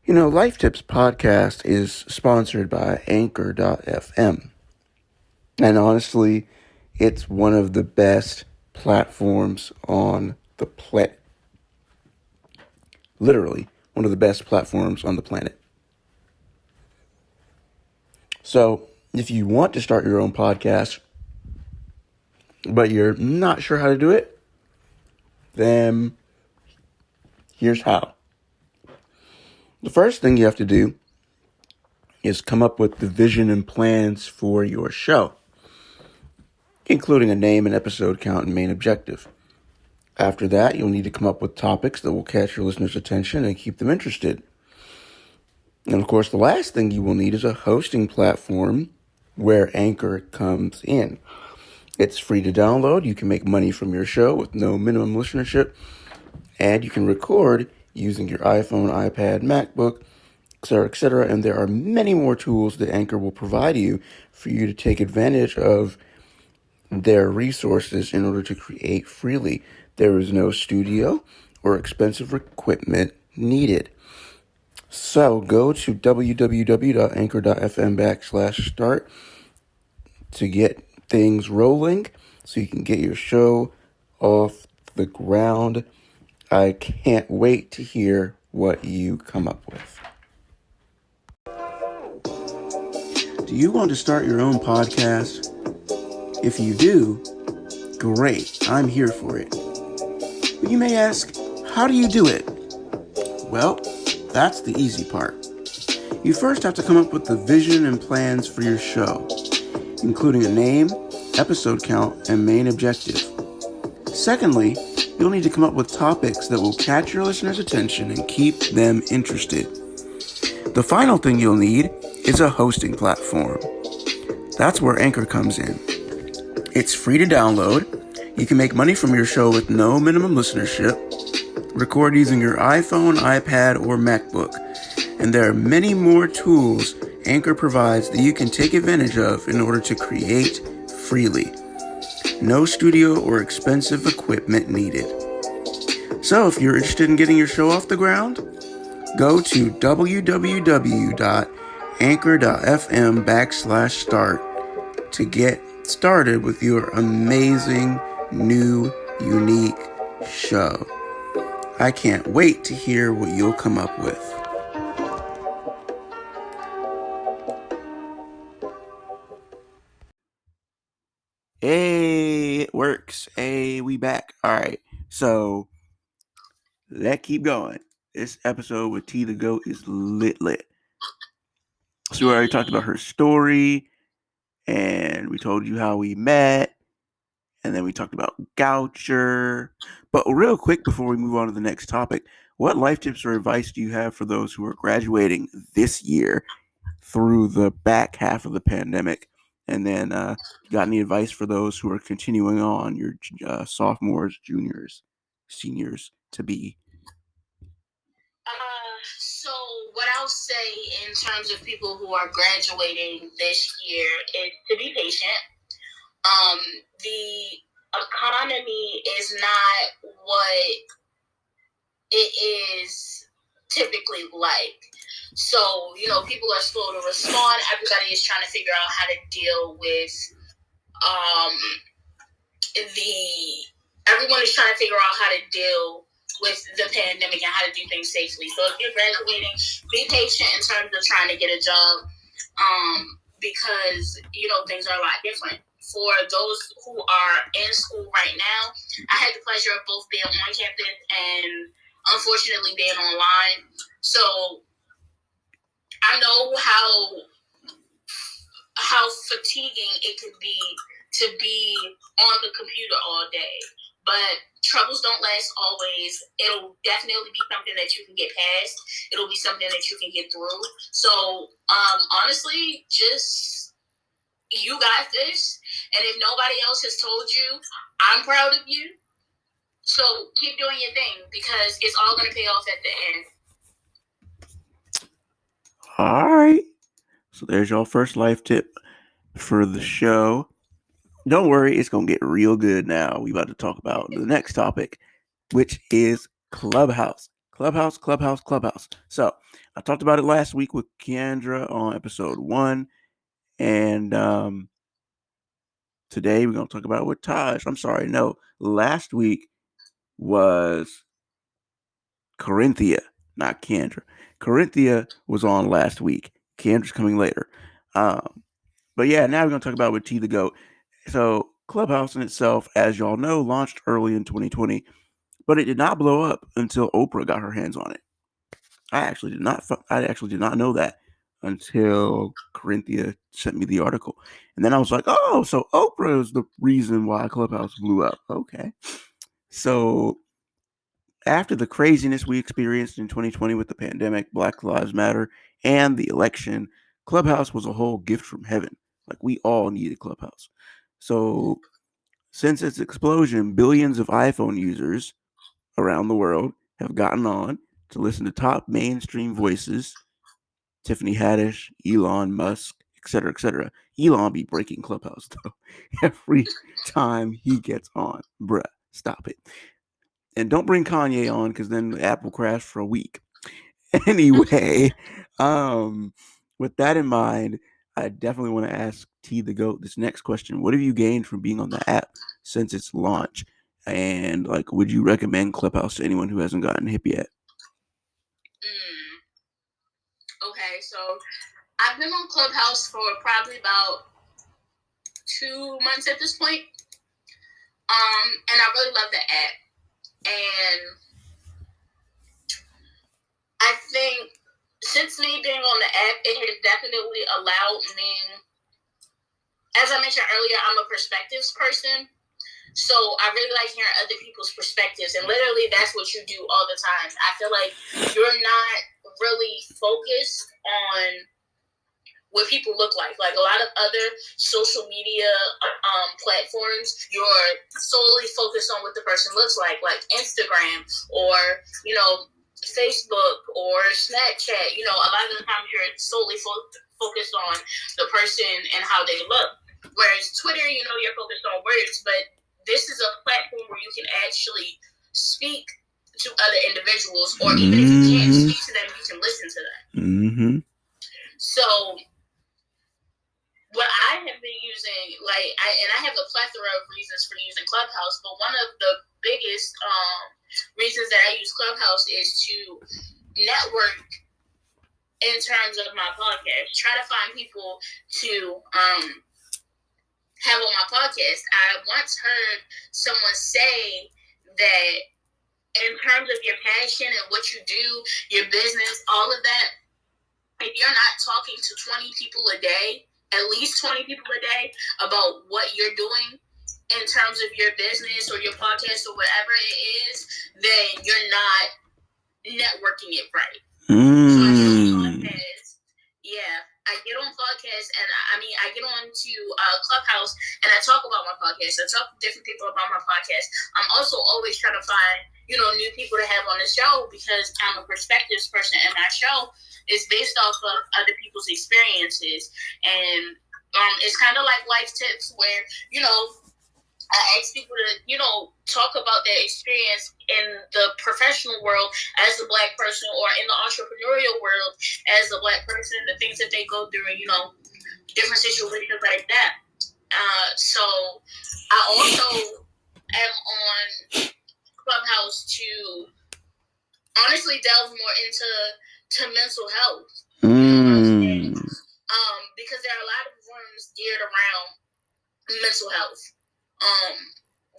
You know, Life Tips Podcast is sponsored by Anchor.fm. And honestly, it's one of the best platforms on the planet. Literally, one of the best platforms on the planet. So, if you want to start your own podcast, but you're not sure how to do it, then here's how. The first thing you have to do is come up with the vision and plans for your show, including a name, an episode count, and main objective. After that, you'll need to come up with topics that will catch your listeners' attention and keep them interested. And of course, the last thing you will need is a hosting platform where Anchor comes in. It's free to download. You can make money from your show with no minimum listenership. And you can record using your iPhone, iPad, MacBook, etc. And there are many more tools that Anchor will provide you for you to take advantage of their resources in order to create freely. There is no studio or expensive equipment needed. So go to www.anchor.fm/start to get things rolling so you can get your show off the ground. I can't wait to hear what you come up with. Do you want to start your own podcast? If you do, great, I'm here for it. But you may ask, how do you do it? Well, that's the easy part. You first have to come up with the vision and plans for your show, including a name, episode count, and main objective. Secondly, you'll need to come up with topics that will catch your listeners' attention and keep them interested. The final thing you'll need is a hosting platform. That's where Anchor comes in. It's free to download. You can make money from your show with no minimum listenership. Record using your iPhone, iPad, or MacBook. And there are many more tools Anchor provides that you can take advantage of in order to create freely. No studio or expensive equipment needed. So if you're interested in getting your show off the ground, go to www.anchor.fm/start to get started with your amazing, new, unique show. I can't wait to hear what you'll come up with. Hey, it works. Hey, we back. All right. So Let's keep going. This episode with T the Goat is lit. So we already talked about her story, and we told you how we met, and then we talked about Goucher. But real quick before we move on to the next topic, what life tips or advice do you have for those who are graduating this year through the back half of the pandemic? And then you got any advice for those who are continuing on, your sophomores, juniors, seniors to be? So what I'll say in terms of people who are graduating this year is to be patient. The economy is not what it is typically like. So, people are slow to respond. Everybody is trying to figure out how to deal with everyone is trying to figure out how to deal with the pandemic and how to do things safely. So if you're graduating, be patient in terms of trying to get a job, because things are a lot different. For those who are in school right now, I had the pleasure of both being on campus and unfortunately being online. So I know how fatiguing it could be to be on the computer all day. But troubles don't last always. It'll definitely be something that you can get past. It'll be something that you can get through. So, honestly, just you got this. And if nobody else has told you, I'm proud of you. So keep doing your thing because it's all going to pay off at the end. All right. So there's your first life tip for the show. Don't worry, it's going to get real good now. We about to talk about the next topic, which is Clubhouse. Clubhouse. So I talked about it last week with Keandra on episode 1. And today we're going to talk about it with Taj. I'm sorry, no. Last week was Corinthia, not Keandra. Corinthia was on last week. Keandra's coming later. But yeah, now we're going to talk about with T the Goat. So Clubhouse in itself, as y'all know, launched early in 2020, but it did not blow up until Oprah got her hands on it. I actually did not know that until Corinthia sent me the article. And then I was like, oh, so Oprah is the reason why Clubhouse blew up. Okay. So after the craziness we experienced in 2020 with the pandemic, Black Lives Matter, and the election, Clubhouse was a whole gift from heaven. Like, we all needed Clubhouse. So since its explosion, billions of iPhone users around the world have gotten on to listen to top mainstream voices, Tiffany Haddish, Elon Musk, etc., etc. Elon be breaking Clubhouse, though, every time he gets on. Bruh, stop it. And don't bring Kanye on, because then the app will crash for a week. Anyway, with that in mind, I definitely want to ask T the Goat this next question. What have you gained from being on the app since its launch? And would you recommend Clubhouse to anyone who hasn't gotten hip yet? Okay, so I've been on Clubhouse for probably about 2 months at this point. And I really love the app. And I think since me being on the app, it has definitely allowed me, as I mentioned earlier, I'm a perspectives person. So I really like hearing other people's perspectives. And literally that's what you do all the time. I feel like you're not really focused on what people look like. Like a lot of other social media platforms, you're solely focused on what the person looks like Instagram or, Facebook or Snapchat. A lot of the time you're solely focused on the person and how they look. Whereas Twitter, you're focused on words, but this is a platform where you can actually speak to other individuals, or even if you can't speak to them, you can listen to them. Mm-hmm. So what I have been using, I have a plethora of reasons for using Clubhouse, but one of the biggest reasons that I use Clubhouse is to network in terms of my podcast. Try to find people to have on my podcast. I once heard someone say that in terms of your passion and what you do, your business, all of that, if you're not talking to 20 people a day, at least 20 people a day, about what you're doing in terms of your business or your podcast or whatever it is, then you're not networking it right. So I get on podcasts. Yeah, I get on podcasts, and I get on to Clubhouse, and I talk about my podcast. I talk to different people about my podcast. I'm also always trying to find, new people to have on the show, because I'm a perspectives person, and my show is based off of other people's experiences. And it's kind of like life tips where, I ask people to, talk about their experience in the professional world as a Black person, or in the entrepreneurial world as a Black person, the things that they go through, different situations like that. So I also am on Clubhouse to honestly delve more into mental health. Because there are a lot of rooms geared around mental health.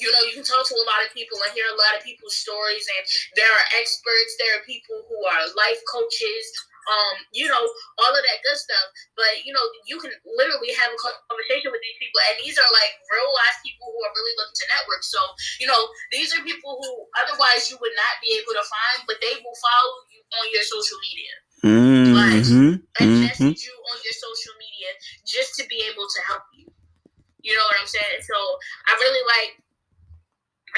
You can talk to a lot of people and hear a lot of people's stories, and there are experts, there are people who are life coaches, all of that good stuff. But, you can literally have a conversation with these people, and these are like real life people who are really looking to network. So, these are people who otherwise you would not be able to find, but they will follow you on your social media. And message you on your social media just to be able to help you. You know what I'm saying? So I really like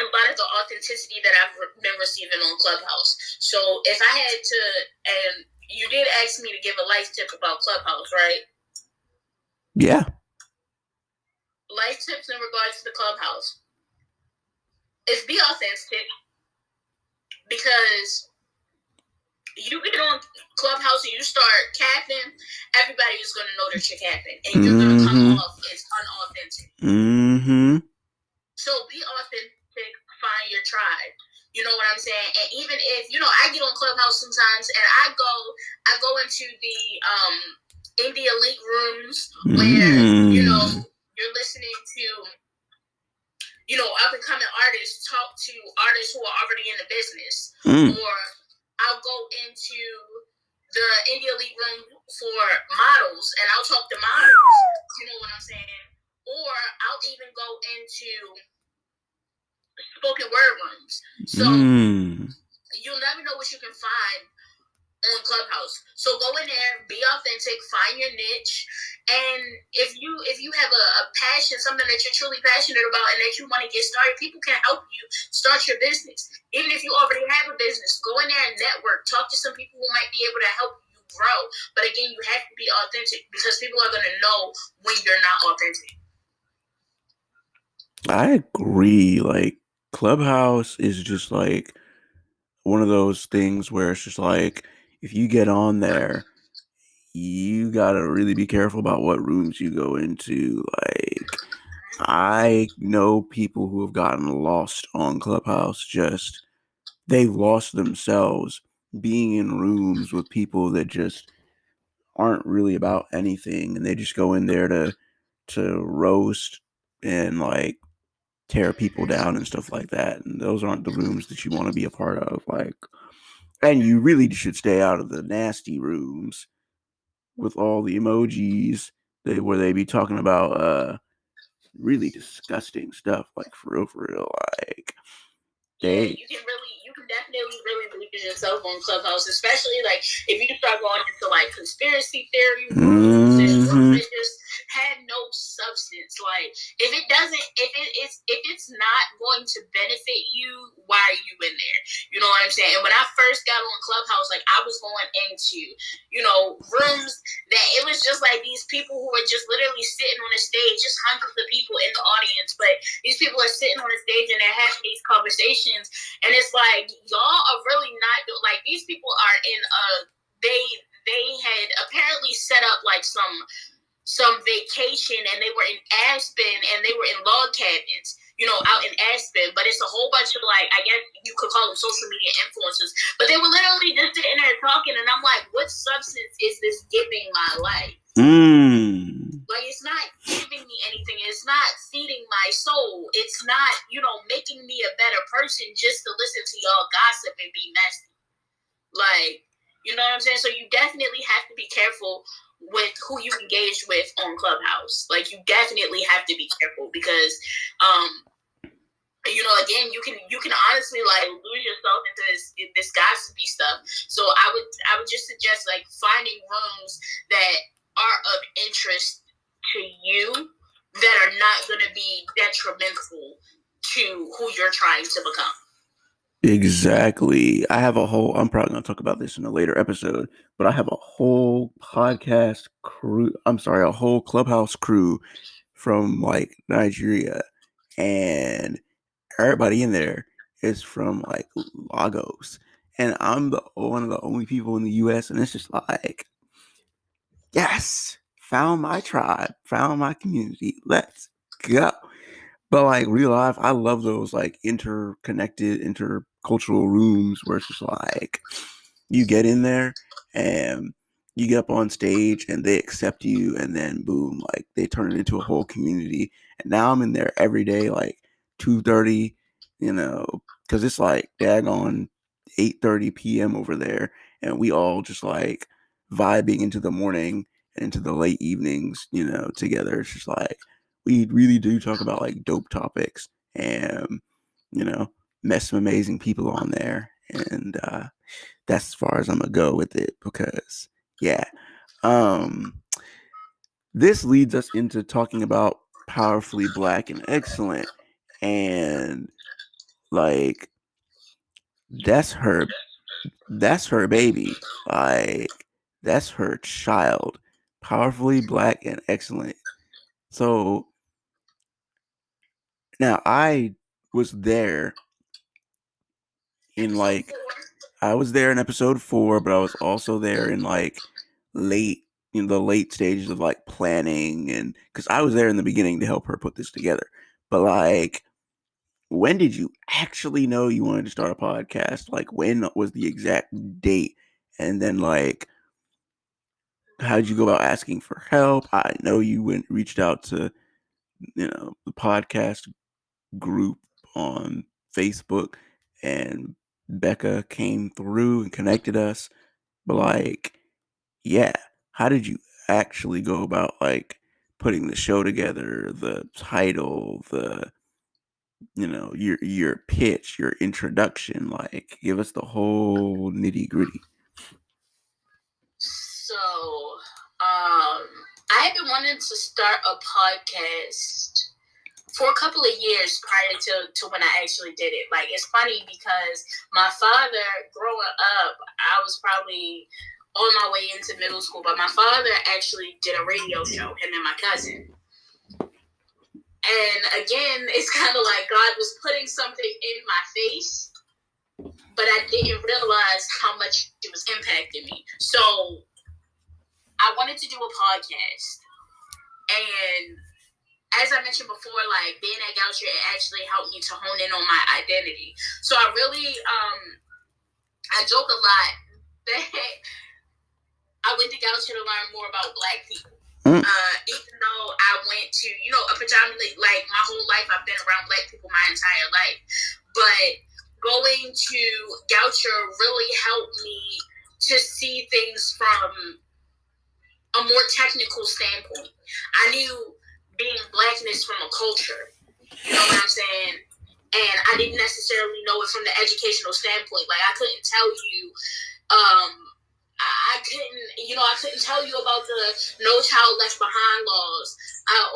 a lot of the authenticity that I've been receiving on Clubhouse. So if I had to, and you did ask me to give a life tip about Clubhouse, right? Yeah. Life tips in regards to the Clubhouse is be authentic, because you get on Clubhouse and you start capping, everybody is going to know that you're capping, and you're going to come off as unauthentic. So be authentic, find your tribe. You know what I'm saying? And even if, I get on Clubhouse sometimes, and I go into the indie elite rooms where, you're listening to, up and coming artists talk to artists who are already in the business. Or I'll go into the indie elite room for models, and I'll talk to models. You know what I'm saying? Or I'll even go into spoken word rooms. So you'll never know what you can find on Clubhouse. So go in there, be authentic, find your niche, and if you have a passion, something that you're truly passionate about, and that you want to get started, people can help you start your business. Even if you already have a business, go in there and network, talk to some people who might be able to help you grow. But again, you have to be authentic, because people are going to know when you're not authentic. I agree. Like, Clubhouse is just like one of those things where it's just like, if you get on there, you gotta really be careful about what rooms you go into. Like, I know people who have gotten lost on Clubhouse. Just, they've lost themselves being in rooms with people that just aren't really about anything, and they just go in there to roast and like tear people down and stuff like that. And those aren't the rooms that you want to be a part of. Like, and you really should stay out of the nasty rooms with all the emojis where they be talking about really disgusting stuff. Like, for real. Like, you can definitely really believe in yourself on Clubhouse, especially like if you start going into like conspiracy theory rooms and rooms that just have no substance. Like, if it's not going to benefit you, why are you in there? You know what I'm saying? And when I first got on Clubhouse, like, I was going into, rooms that it was just like these people who were just literally sitting on a stage, just hundreds of people in the audience, but these people are sitting on a stage and they're having these conversations, and it's like, y'all are really not like, these people are in they had apparently set up like some vacation, and they were in Aspen, and they were in log cabins, out in Aspen. But it's a whole bunch of, like, I guess you could call them social media influencers. But they were literally just sitting there talking, and I'm like, what substance is this giving my life? Like, it's not giving me anything. It's not feeding my soul. It's not, making me a better person just to listen to y'all gossip and be messy. Like, you know what I'm saying? So you definitely have to be careful with who you engage with on Clubhouse. Like, you definitely have to be careful because, again, you can honestly like lose yourself into this gossipy stuff. So I would just suggest like finding rooms that are of interest to you that are not going to be detrimental to who you're trying to become. Exactly. I'm probably going to talk about this in a later episode, but I have a whole podcast crew. I'm sorry, a whole Clubhouse crew from like Nigeria, and everybody in there is from like Lagos, and I'm one of the only people in the US, and it's just like, yes, found my tribe, found my community. Let's go. But like real life, I love those like interconnected, intercultural rooms where it's just like you get in there and you get up on stage and they accept you, and then boom, like they turn it into a whole community. And now I'm in there every day, like 2:30, because it's like daggone 8:30 p.m. over there, and we all just like vibing into the morning and into the late evenings, together. It's just like we really do talk about like dope topics and met some amazing people on there, and that's as far as I'm gonna go with it because yeah. This leads us into talking about Powerfully Black and Excellent, and like that's her baby, like that's her child. Powerfully Black and Excellent. So now I was there in like I was there in episode 4, but I was also there in like the late stages of like planning, and because I was there in the beginning to help her put this together. But like, when did you actually know you wanted to start a podcast? Like, when was the exact date? And then like, how did you go about asking for help? I know you reached out to the podcast group on Facebook, and Becca came through and connected us. But like, yeah, how did you actually go about like putting the show together, the title, the your pitch, your introduction? Like, give us the whole nitty gritty. So, I have been wanting to start a podcast for a couple of years prior to when I actually did it. Like, it's funny because my father, growing up, I was probably on my way into middle school, but my father actually did a radio show, him and my cousin. And again, it's kind of like God was putting something in my face, but I didn't realize how much it was impacting me. So I wanted to do a podcast. And as I mentioned before, like being at Goucher, it actually helped me to hone in on my identity. So I really, I joke a lot that I went to Goucher to learn more about Black people. Even though I went to, a predominantly, like my whole life, I've been around Black people my entire life. But going to Goucher really helped me to see things from a more technical standpoint. I knew being Blackness from a culture, you know what I'm saying? And I didn't necessarily know it from the educational standpoint. Like, I couldn't tell you, I couldn't tell you about the No Child Left Behind laws,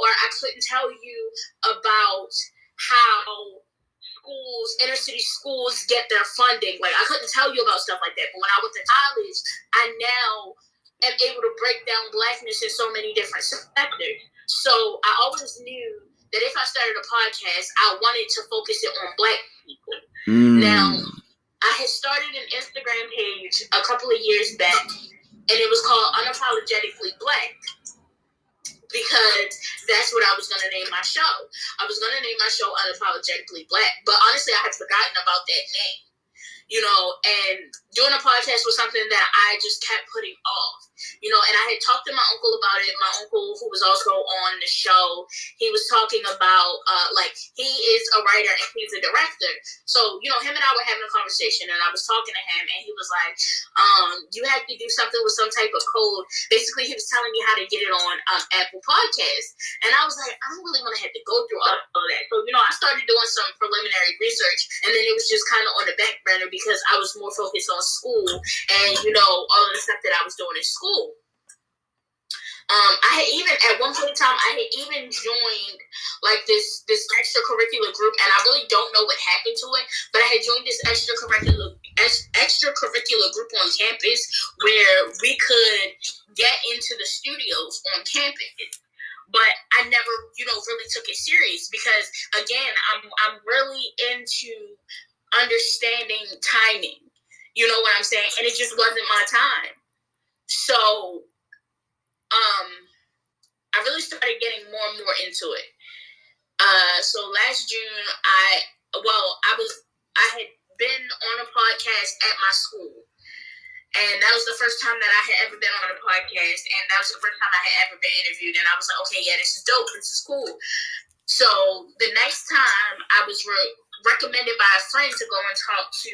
or I couldn't tell you about how inner city schools get their funding. Like, I couldn't tell you about stuff like that. But when I went to college, I now am able to break down Blackness in so many different sectors. So I always knew that if I started a podcast, I wanted to focus it on Black people. Now, I had started an Instagram page a couple of years back, and it was called Unapologetically Black, because that's what I was going to name my show. I was going to name my show Unapologetically Black, but honestly, I had forgotten about that name. And doing a podcast was something that I just kept putting off. And I had talked to my uncle about it. My uncle, who was also on the show, he was talking about, he is a writer and he's a director. So, him and I were having a conversation, and I was talking to him, and he was like, you have to do something with some type of code. Basically, he was telling me how to get it on Apple Podcasts. And I was like, I don't really want to have to go through all of that. So, I started doing some preliminary research, and then it was just kind of on the back burner because I was more focused on school and, all of the stuff that I was doing in school. I had even, at one point in time, I had even joined, this extracurricular group, and I really don't know what happened to it, but I had joined this extracurricular group on campus where we could get into the studios on campus. But I never, really took it serious because, again, I'm really into understanding timing. You know what I'm saying? And it just wasn't my time. So, I really started getting more and more into it. So last June, I had been on a podcast at my school. And that was the first time that I had ever been on a podcast. And that was the first time I had ever been interviewed. And I was like, okay, yeah, this is dope. This is cool. So the next time I was recommended by a friend to go and talk to,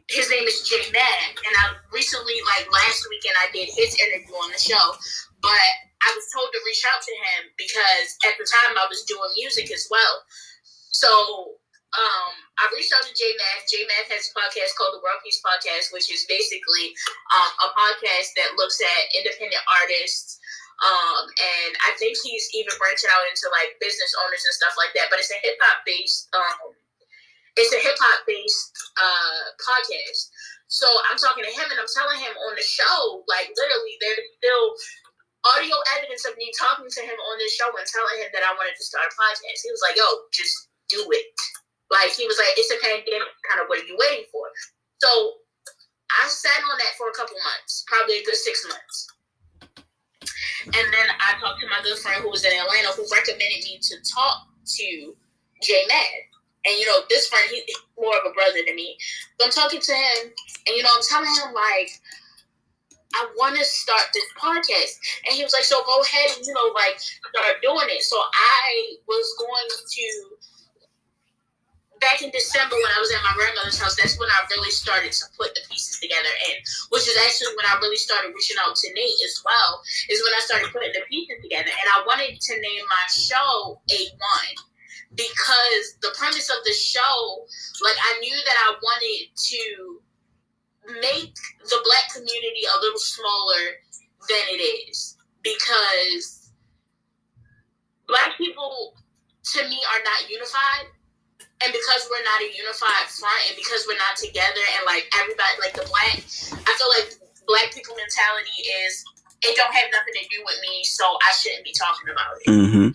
his name is Jay Mad. And I recently, last weekend, I did his interview on the show. But I was told to reach out to him because at the time I was doing music as well. So I reached out to J Math. J Math has a podcast called the World Peace Podcast, which is basically a podcast that looks at independent artists. And I think he's even branching out into business owners and stuff like that. But it's a hip hop based podcast. So I'm talking to him and I'm telling him on the show, literally, there's still audio evidence of me talking to him on this show and telling him that I wanted to start a podcast. He was like, yo, just do it. He was like, it's a pandemic, kind of what are you waiting for? So I sat on that for a couple months, probably a good 6 months. And then I talked to my good friend who was in Atlanta who recommended me to talk to J Mad. And, this friend, he's more of a brother than me. So I'm talking to him and, I'm telling him, I want to start this podcast. And he was like, so go ahead and, start doing it. So I was going to, back in December when I was at my grandmother's house, that's when I really started to put the pieces together. And which is actually when I really started reaching out to Nate as well, is when I started putting the pieces together. And I wanted to name my show A1 because the premise of the show, I knew that I wanted to make the Black community a little smaller than it is, because Black people to me are not unified, and because we're not a unified front, and because we're not together, and everybody, the Black, I feel like Black people mentality is, it don't have nothing to do with me, so I shouldn't be talking about it. Mm-hmm.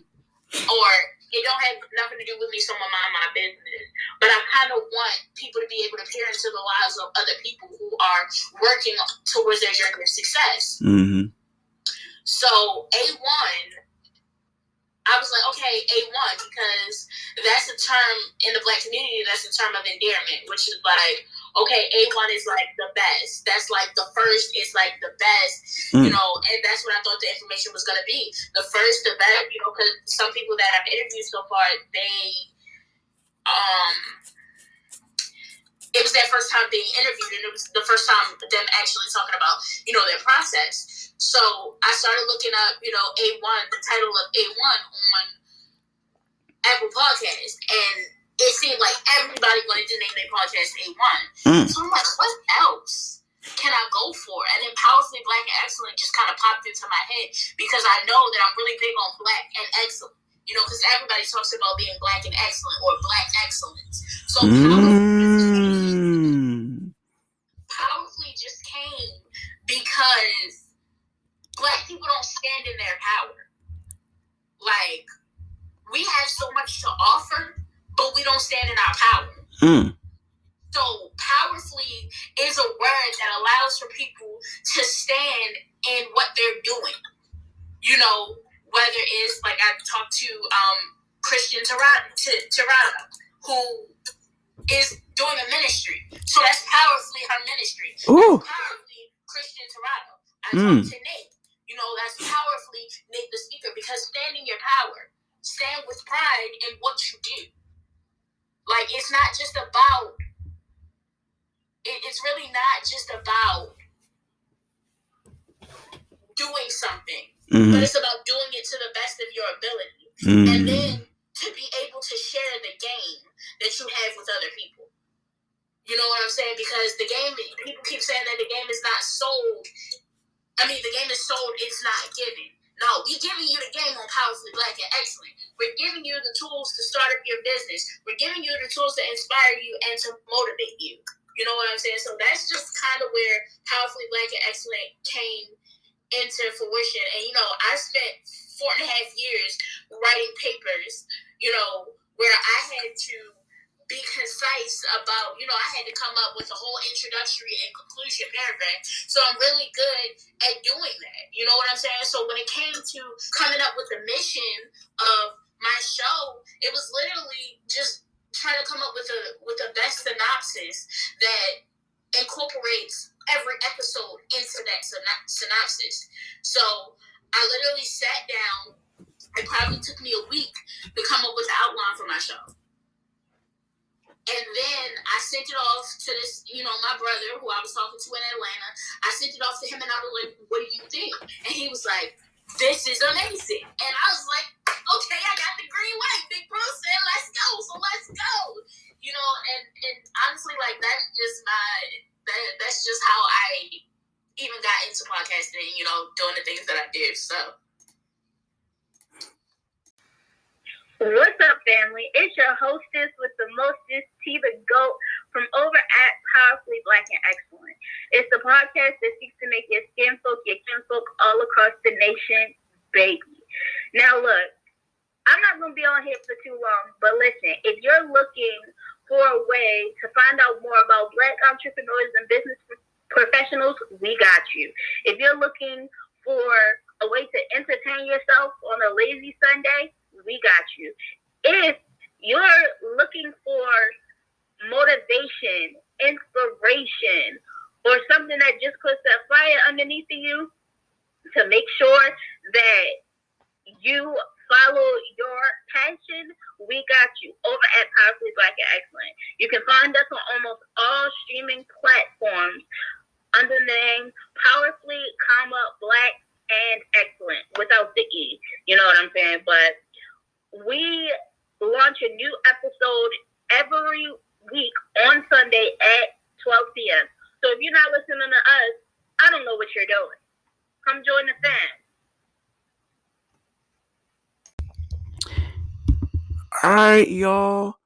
Or it don't have nothing to do with me, so I'm mind my business. But I kind of want people to be able to peer into the lives of other people who are working towards their journey of success. Mm-hmm. So A1, I was like, okay, A1, because that's a term in the Black community, that's a term of endearment, which is okay, A1 is the best. That's the first is the best, and that's what I thought the information was going to be. The first, the best, because some people that I've interviewed so far, it was their first time being interviewed, and it was the first time them actually talking about, their process. So I started looking up, A1, the title of A1 on Apple Podcasts, and it seemed like everybody wanted to name their podcast A1. So I'm like, what else can I go for? And then Powerfully Black and Excellent just kind of popped into my head because I know that I'm really big on Black and excellent. Because everybody talks about being Black and excellent or Black excellence. So Powerfully just came because Black people don't stand in their power. We have so much to offer, but we don't stand in our power. So powerfully is a word that allows for people to stand in what they're doing. Whether it's I talked to Christian Tirada, who is doing a ministry. So that's powerfully her ministry. Powerfully Christian Tirada. I talked to Nate. You know, that's powerfully Nate the speaker, because stand in your power. Stand with pride in what you do. Like, it's not just about, it's really not just about doing something, but it's about doing it to the best of your ability. And then to be able to share the game that you have with other people. You know what I'm saying? Because the game, people keep saying that the game is not sold. I mean, the game is sold, it's not given. No, we're giving you the game on Powerfully Black and Excellent. We're giving you the tools to start up your business. We're giving you the tools to inspire you and to motivate you. You know what I'm saying? So that's just kind of where Powerfully Black and Excellent came into fruition. And, you know, I spent 4.5 years writing papers, you know, where I had to be concise about, you know, I had to come up with a whole introductory and conclusion paragraph. So I'm really good at doing that. You know what I'm saying? So when it came to coming up with the mission of my show, it was literally just trying to come up with the best synopsis that incorporates every episode into that synopsis. So I literally sat down. It probably took me a week to come up with the outline for my show. And then I sent it off to this, you know, my brother, who I was talking to in Atlanta. I sent it off to him, and I was like, what do you think? And he was like, this is amazing. And I was like, okay, I got the green light. Big bro said, let's go, so let's go. You know, and honestly, like, that's just how I even got into podcasting, you know, doing the things that I did, so. What's up, family? It's your hostess with the mostest, T the GOAT, from over at Powerfully Black and Excellent. It's the podcast that seeks to make your skinfolk, your kinfolk all across the nation, baby. Now, look, I'm not going to be on here for too long, but listen, if you're looking for a way to find out more about Black entrepreneurs and business professionals, we got you. If you're looking for a way to entertain yourself on a lazy Sunday, we got you. If you're looking for motivation, inspiration, or something that just puts that fire underneath you to make sure that you follow your passion, we got you over at Powerfully Black and Excellent. You can find us on almost all streaming platforms under the name Powerfully, Black and Excellent without the E. You know what I'm saying? But we launch a new episode every week on Sunday at 12 p.m. So if you're not listening to us, I don't know what you're doing. Come join the fam. All right, y'all.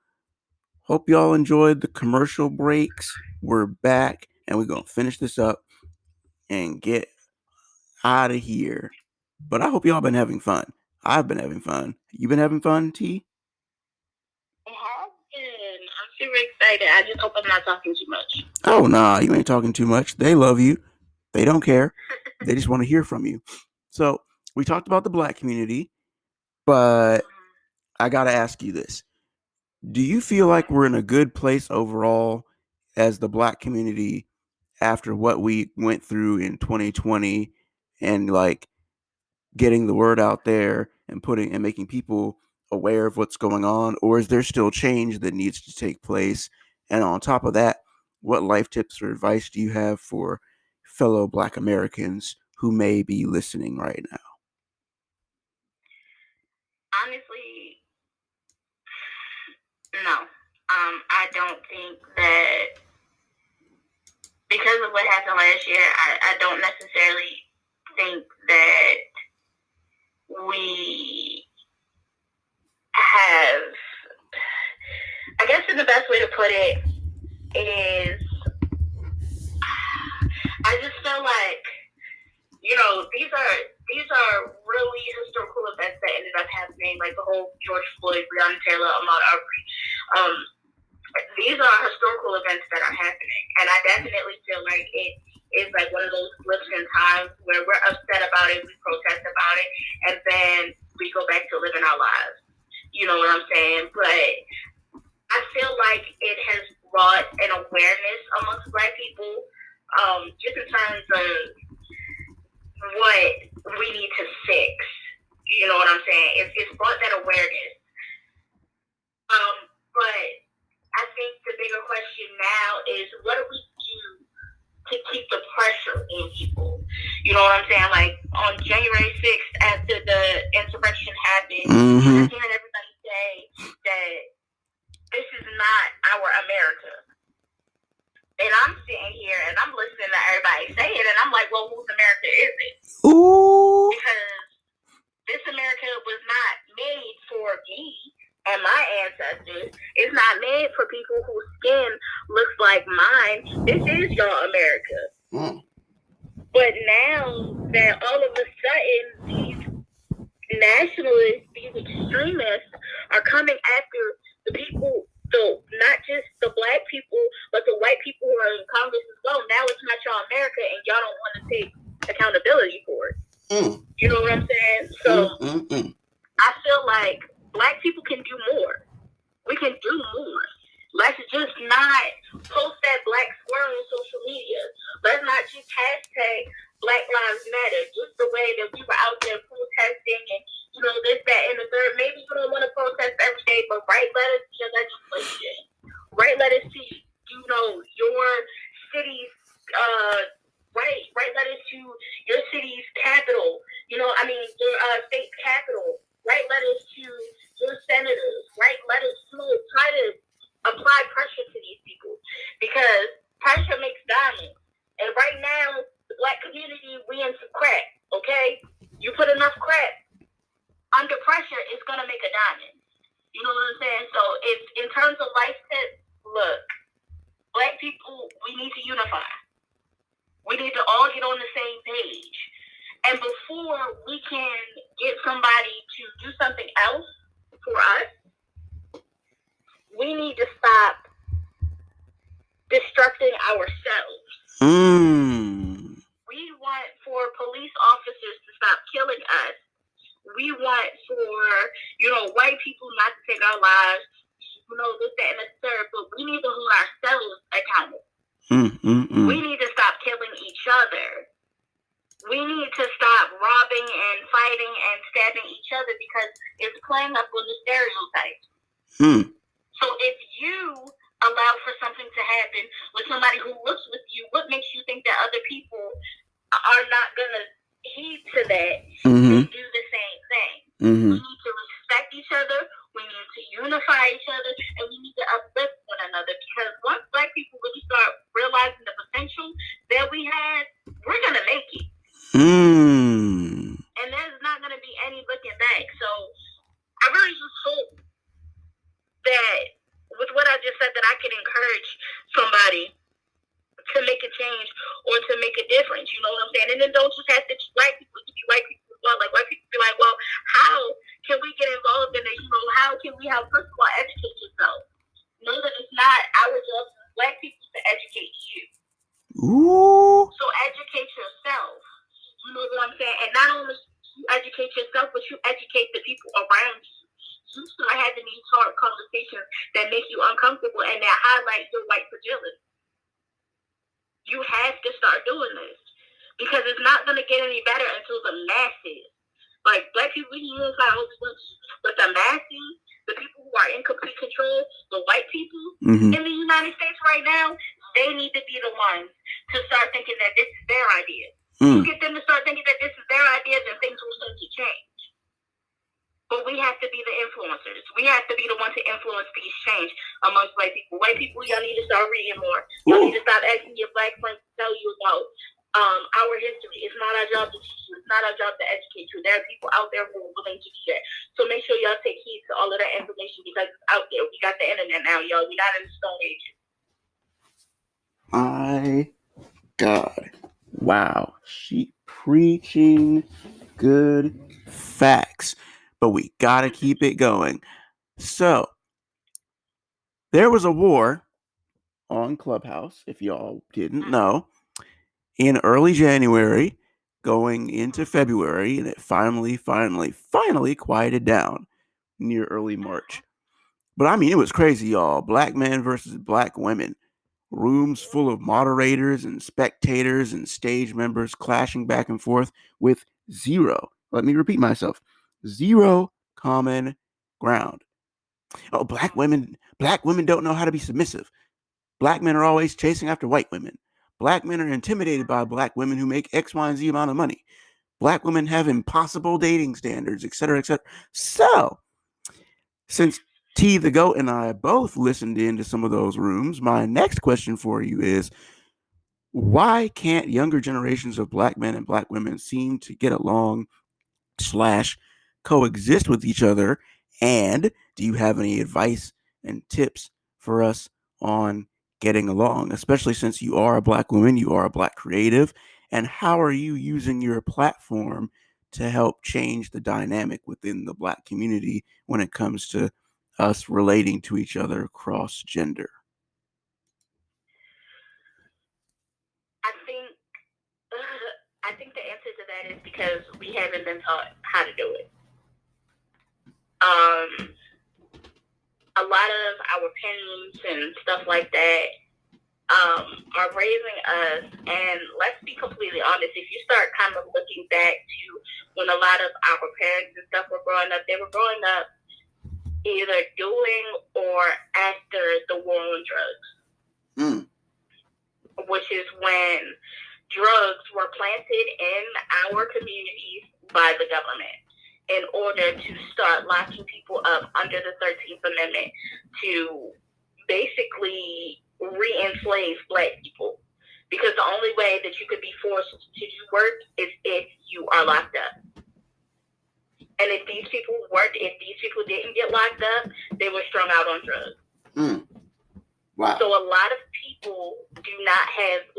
Hope y'all enjoyed the commercial breaks. We're back, and we're going to finish this up and get out of here. But I hope y'all been having fun. I've been having fun. You been having fun, T? I have been. I'm super excited. I just hope I'm not talking too much. Oh, nah, you ain't talking too much. They love you. They don't care. They just want to hear from you. So we talked about the Black community, but I got to ask you this. Do you feel like we're in a good place overall as the Black community after what we went through in 2020 and like getting the word out there and making people aware of what's going on? Or is there still change that needs to take place? And on top of that, what life tips or advice do you have for fellow Black Americans who may be listening right now? Honestly, no. I don't think that because of what happened last year, I don't necessarily think that we have, I guess the best way to put it is, I just feel like, you know, these are really historical events that ended up happening, like the whole George Floyd, Breonna Taylor, Ahmaud Arbery. These are historical events that are happening, and I definitely feel like it is like one of those blips in time where we're upset about it, we protest about it, and then we go back to living our lives. You know what I'm saying? But I feel like it has brought an awareness amongst Black people, just in terms of saying? It's brought that awareness. But I think the bigger question now is, what do we do to keep the pressure on people? You know what I'm saying? Like on January 6th, after the insurrection happened, I'm hearing everybody say that this is not our America. And I'm sitting here and I'm listening to everybody say it, and I'm like, well, whose America is it? Ooh. Because this America was not made for me and my ancestors. It's not made for people whose skin looks like mine. This is your America. But now that all of a sudden these nationalists, these extremists are coming after the people, so not just the black people, but the white people who are in Congress as well. Now it's not your America, and y'all don't want to take accountability for it. You know what I'm saying? So I feel like black people can do more. We can do more. Let's just not post that black squirrel on social media. Let's not just hashtag Black Lives Matter. Just the way that we were out there protesting and, you know, this, that, and the third. Maybe you don't want to protest every day, but write letters to your legislation. Write letters to, you know, your city's, write letters to your city's capital. You know, I mean, your state capital. Write letters to your senators. Write letters to, try to apply pressure to these people, because pressure makes diamonds. And right now, the black community, we in some crack, okay? You put enough crack under pressure, it's going to make a diamond. You know what I'm saying? So if in terms of life tips, look, black people, we need to unify. We need to all get on the same page. And before we can get somebody to do something else for us, we need to stop destructing ourselves. We want for police officers to stop killing us. We want for, you know, white people not to take our lives, you know, this, that, and the third, but we need to hold ourselves accountable. We need to stop killing each other. We need to stop robbing and fighting and stabbing each other, because it's playing up on the stereotypes. So if you allow for something to happen with somebody who looks with you, what makes you think that other people are not going to heed to that and do the same thing? We need to respect each other. We need to unify each other, and we need to uplift one another, because once black people really start realizing the potential that we have, we're going to make it. And there's not going to be any looking back. So I really just hope that with what I just said, that I can encourage somebody to make a change or to make a difference. You know what I'm saying? And then don't just have to be black people, it could be white people as well. Like, white people be like, well, how can we get involved in it? You know, how can we help? First of all, educate yourself. Know that it's not our job as black people to educate you. So educate yourself. You know what I'm saying? And not only you educate yourself, but you educate the people around you. You start having these hard conversations that make you uncomfortable and that highlight your white fragility. You have to start doing this, because it's not going to get any better until the masses, like black people, we unify all this, but the masses, the people who are in complete control, the white people in the United States right now, they need to be the ones to start thinking that this is their idea. You get them to start thinking that this is their idea, then things will start to change. But we have to be the influencers. We have to be the ones to influence these change amongst white people. White people, y'all need to start reading more. Y'all need to stop asking your black friends to tell you about our history. It's not our job to teach you. It's not our job to educate you. There are people out there who are willing to do that. So make sure y'all take heed to all of that information, because it's out there. We got the internet now, y'all. We're not in the Stone Age. My God. Wow. She preaching good facts. But we gotta keep it going. So, there was a war on Clubhouse, if y'all didn't know, in early January, going into February, and it finally quieted down near early March. But I mean, it was crazy, y'all. Black men versus black women. Rooms full of moderators and spectators and stage members clashing back and forth with zero. Let me repeat myself. Zero common ground. Oh, black women don't know how to be submissive. Black men are always chasing after white women. Black men are intimidated by black women who make X, Y, and Z amount of money. Black women have impossible dating standards, etc., etc. So, since T the Goat and I both listened into some of those rooms, my next question for you is, why can't younger generations of black men and black women seem to get along / coexist with each other? And do you have any advice and tips for us on getting along, especially since you are a black woman, you are a black creative, and how are you using your platform to help change the dynamic within the black community when it comes to us relating to each other cross gender? I think the answer to that is because we haven't been taught how to do it. A lot of our parents and stuff like that are raising us, and let's be completely honest, if you start kind of looking back to when a lot of our parents and stuff were growing up, they were growing up either doing or after the war on drugs, which is when drugs were planted in our communities by the government in order to start locking people up under the 13th Amendment to basically re-enslave black people. Because the only way that you could be forced to do work is if you are locked up. And if these people didn't get locked up, they were strung out on drugs. Wow. So a lot of people do not have,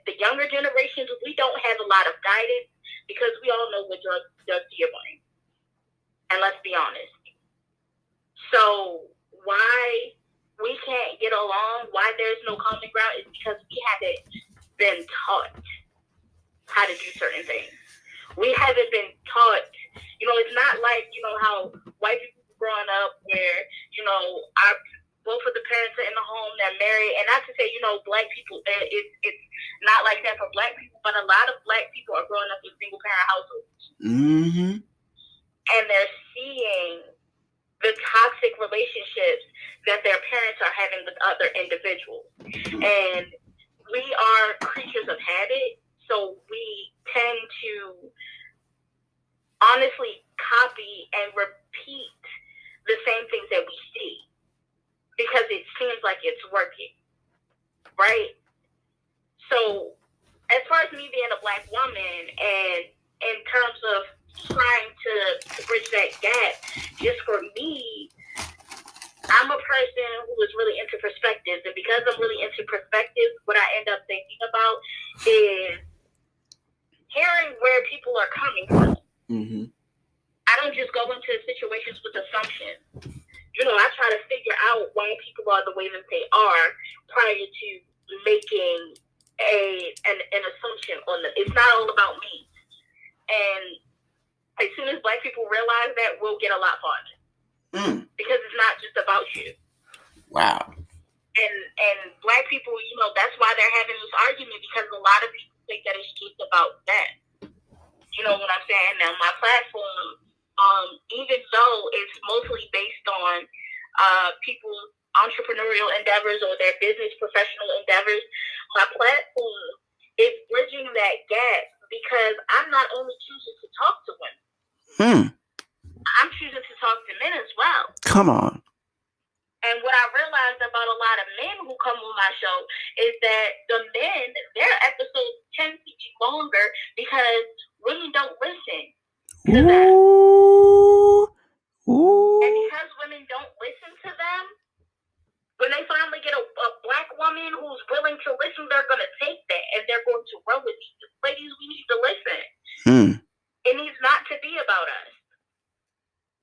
the younger generations, we don't have a lot of guidance because we all know what drugs does to your brain. And let's be honest. So why we can't get along, why there's no common ground, is because we haven't been taught how to do certain things. We haven't been taught, it's not like, how white people growing up where, both of the parents are in the home, they're married, and not to say, black people, it's not like that for black people, but a lot of black people are growing up in single-parent households. Mm-hmm. And they're seeing the toxic relationships that their parents are having with other individuals. And we are creatures of habit, so we tend to honestly copy and repeat the same things that we see because it seems like it's working, right? So as far as me being a black woman and in terms of trying to bridge that gap, just for me, I'm a person who is really into perspectives, and because I'm really into perspectives, what I end up thinking about is hearing where people are coming from. Mm-hmm. I don't just go into situations with assumptions. I try to figure out why people are the way that they are prior to making an assumption on them. It's not all about me. And as soon as black people realize that, we'll get a lot farther. Because it's not just about you. Wow. And black people, that's why they're having this argument, because a lot of people think that it's just about them. You know what I'm saying? Now, my platform, even though it's mostly based on people's entrepreneurial endeavors or their business professional endeavors, my platform is bridging that gap because I'm not only choosing to talk to women. I'm choosing to talk to men as well. Come on. And what I realized about a lot of men who come on my show is that the men, their episodes tend to be longer because women don't listen to them. And because women don't listen to them, when they finally get a black woman who's willing to listen, they're going to take that and they're going to run with it. Ladies, we need to listen. It needs not to be about us.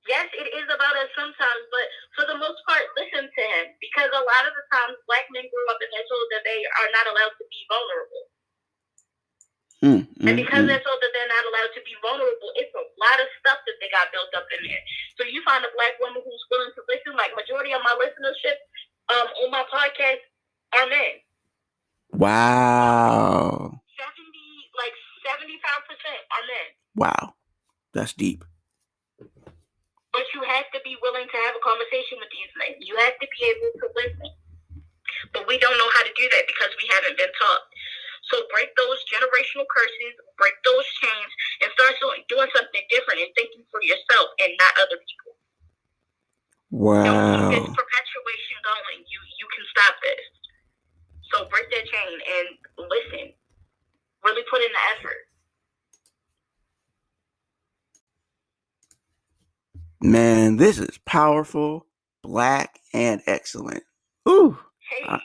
Yes, it is about us sometimes, but for the most part, listen to him. Because a lot of the times, black men grew up and they're told that they are not allowed to be vulnerable. And because they're told that they're not allowed to be vulnerable, it's a lot of stuff that they got built up in there. So you find a black woman who's willing to listen, like majority of my listenership on my podcast are men. Wow. 75% are men. Wow. That's deep. But you have to be willing to have a conversation with these men. You have to be able to listen. But we don't know how to do that because we haven't been taught. So break those generational curses, break those chains, and start doing something different and thinking for yourself and not other people. Wow. Don't keep this perpetuation going. You can stop this. So break that chain and listen. Really put in the effort. Man, this is powerful, black, and excellent. Ooh, Hey.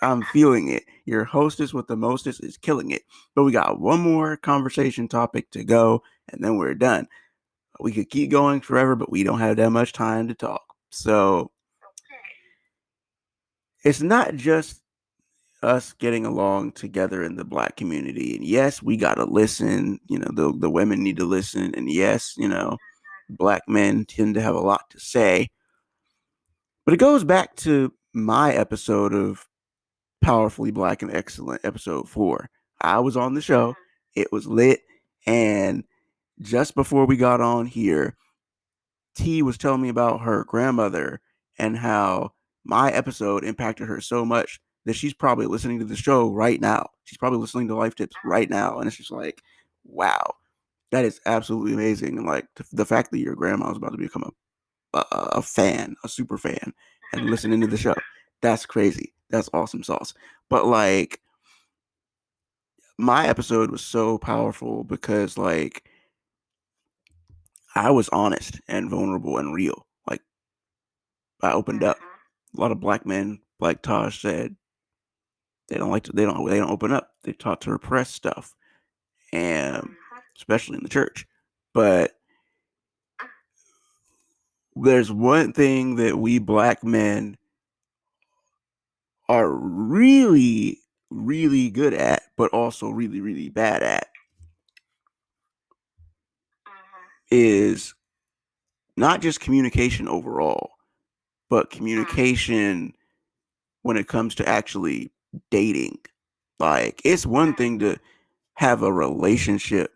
I'm feeling it. Your hostess with the mostest is killing it. But we got one more conversation topic to go, and then we're done. We could keep going forever, but we don't have that much time to talk. So it's not just us getting along together in the black community. And yes, we got to listen. You know, the women need to listen. And yes, you know, black men tend to have a lot to say. But it goes back to my episode of Powerfully Black and Excellent, episode 4. I was on the show. It was lit. And just before we got on here, T was telling me about her grandmother and how my episode impacted her so much that she's probably listening to the show right now. She's probably listening to Life Tips right now. And it's just like, wow, that is absolutely amazing. And like the fact that your grandma is about to become a fan, a super fan, and listening to the show, that's crazy. That's awesome sauce. But like, my episode was so powerful because like, I was honest and vulnerable and real. Like, I opened up. A lot of black men, like Taj said, they don't open up. They're taught to repress stuff, and especially in the church. But there's one thing that we black men are really, really good at, but also really, really bad at, is not just communication overall, but communication when it comes to actually dating. Like, it's one thing to have a relationship,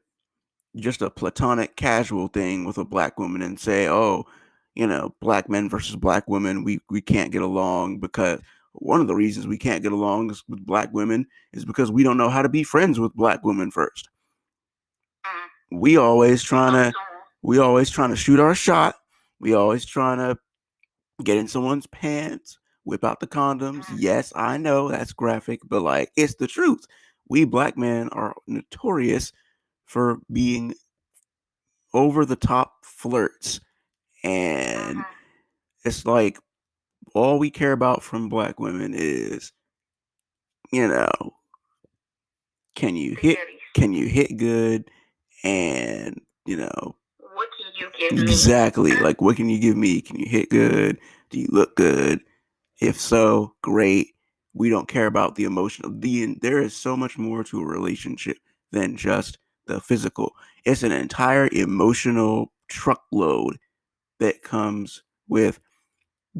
just a platonic, casual thing with a black woman and say, oh, you know, black men versus black women, we can't get along because one of the reasons we can't get along with black women is because we don't know how to be friends with black women first. We always trying to shoot our shot. We always trying to get in someone's pants, whip out the condoms. Yes, I know that's graphic, but like, it's the truth. We black men are notorious for being over the top flirts. And it's like, all we care about from black women is, you know, can you hit good, and you know, what can you give exactly me? Like, what can you give me? Can you hit good? Do you look good? If so, great. We don't care about the emotional. There is so much more to a relationship than just the physical. It's an entire emotional truckload that comes with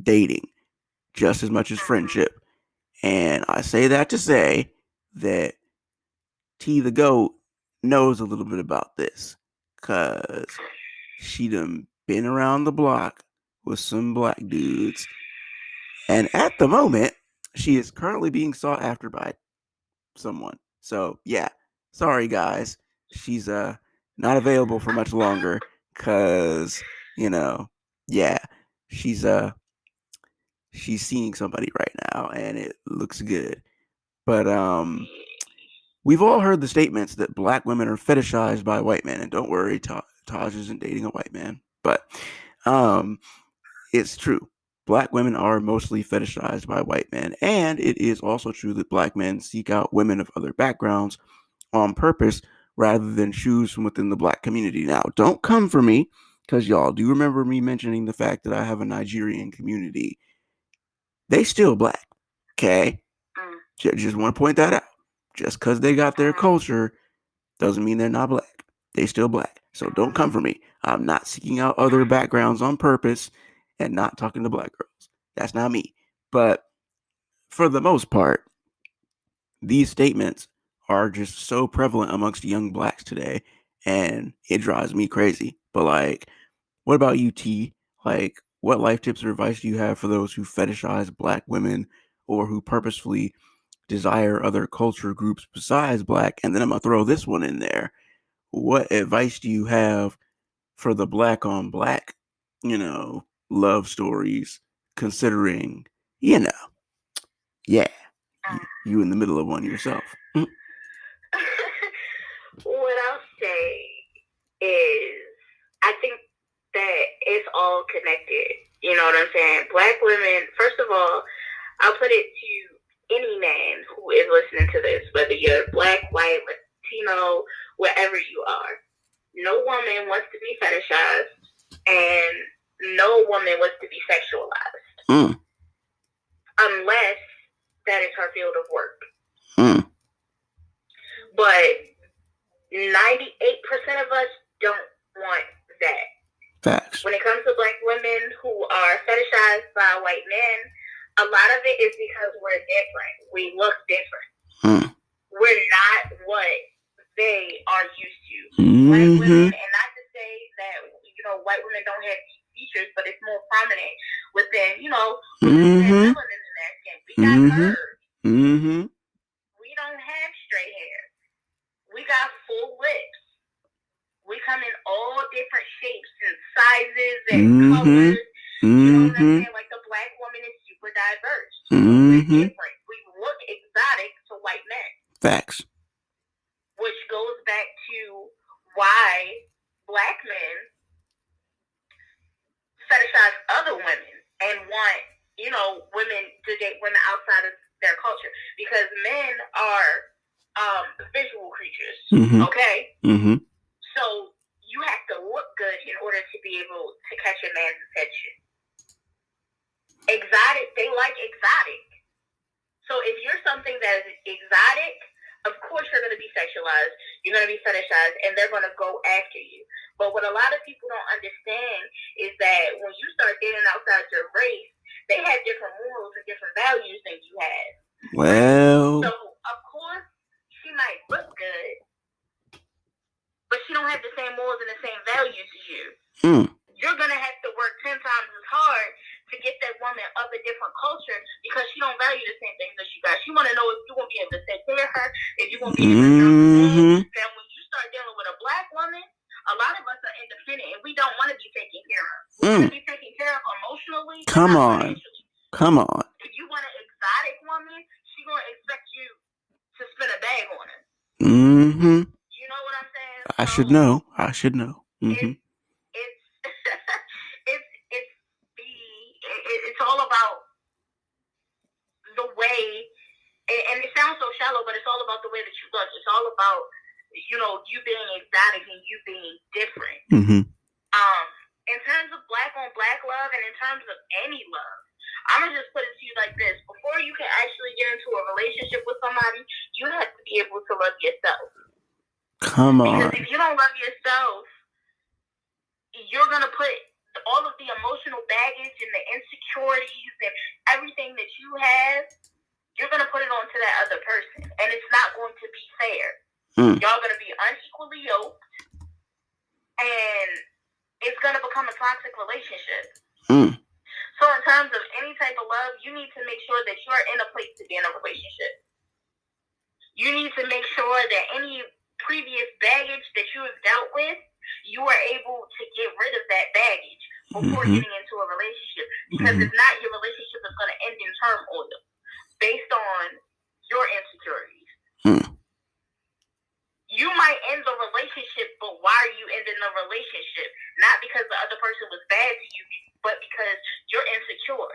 dating just as much as friendship. And I say that to say that T the GOAT knows a little bit about this, because she done been around the block with some black dudes. And at the moment, she is currently being sought after by someone. So yeah, sorry guys, she's not available for much longer, because you know, yeah, she's seeing somebody right now and it looks good. But we've all heard the statements that black women are fetishized by white men. And don't worry, Taj isn't dating a white man, but it's true. Black women are mostly fetishized by white men. And it is also true that black men seek out women of other backgrounds on purpose rather than choose from within the black community. Now, don't come for me, because y'all do remember me mentioning the fact that I have a Nigerian community. They still black, okay? Just want to point that out. Just because they got their culture doesn't mean they're not black. They still black. So don't come for me. I'm not seeking out other backgrounds on purpose and not talking to black girls. That's not me. But for the most part, these statements are just so prevalent amongst young blacks today, and it drives me crazy. But like, What about you, T? Like, what life tips or advice do you have for those who fetishize Black women or who purposefully desire other culture groups besides Black? And then I'm going to throw this one in there. What advice do you have for the Black on Black, love stories, considering, yeah, you in the middle of one yourself? What I'll say is, I think that it's all connected. You know what I'm saying? Black women, first of all, I'll put it to any man who is listening to this, whether you're Black, white, Latino, wherever you are. No woman wants to be fetishized, and no woman wants to be sexualized. Unless that is her field of work. But 98% of us don't want that. Facts. When it comes to Black women who are fetishized by white men, a lot of it is because we're different. We look different. We're not what they are used to. Black women, and not to say that, white women don't have features, but it's more prominent within, melanin in their skin. We got curves. We don't have straight hair. We got full lips. We come in all different shapes and sizes and colors. You know what I'm saying? Like, the Black woman is super diverse. We're different. We look exotic to white men. Facts. Which goes back to why Black men fetishize other women and want, women to date women outside of their culture. Because men are visual creatures, okay? So you have to look good in order to be able to catch a man's attention. Exotic, they like exotic. So if you're something that is exotic, of course you're going to be sexualized, you're going to be fetishized, and they're going to go after you. But what a lot of people don't understand is that when you start dating outside your race, they have different morals and different values than you have. Well. So, of course, she might look good, but she don't have the same morals and the same values as you. You're going to have to work 10 times as hard to get that woman of a different culture because she don't value the same things that you got. She want to know if you're going to be able to take care of her, if you're going to be able to understand. Then when you start dealing with a Black woman, a lot of us are independent and we don't want to be taken care of. We want to be taken care of emotionally. Come on. If you want an exotic woman, she's going to expect you to spend a bag on her. You know what I'm saying? I should know. It's all about the way, and it sounds so shallow, but it's all about the way that you look. It's all about, you being exotic and you being different. In terms of Black on Black love and in terms of any love, I'm going to just put it to you like this. Before you can actually get into a relationship with somebody, you have to be able to love yourself. Come on. Because if you don't love yourself, you're going to put all of the emotional baggage and the insecurities and everything that you have, you're going to put it onto that other person. And it's not going to be fair. Y'all going to be unequally yoked. And it's going to become a toxic relationship. So in terms of any type of love, you need to make sure that you're in a place to be in a relationship. You need to make sure that any previous baggage that you have dealt with, you are able to get rid of that baggage before getting into a relationship. Because if not, your relationship is going to end in turmoil based on your insecurities. You might end the relationship, but why are you ending the relationship? Not because the other person was bad to you, but because you're insecure.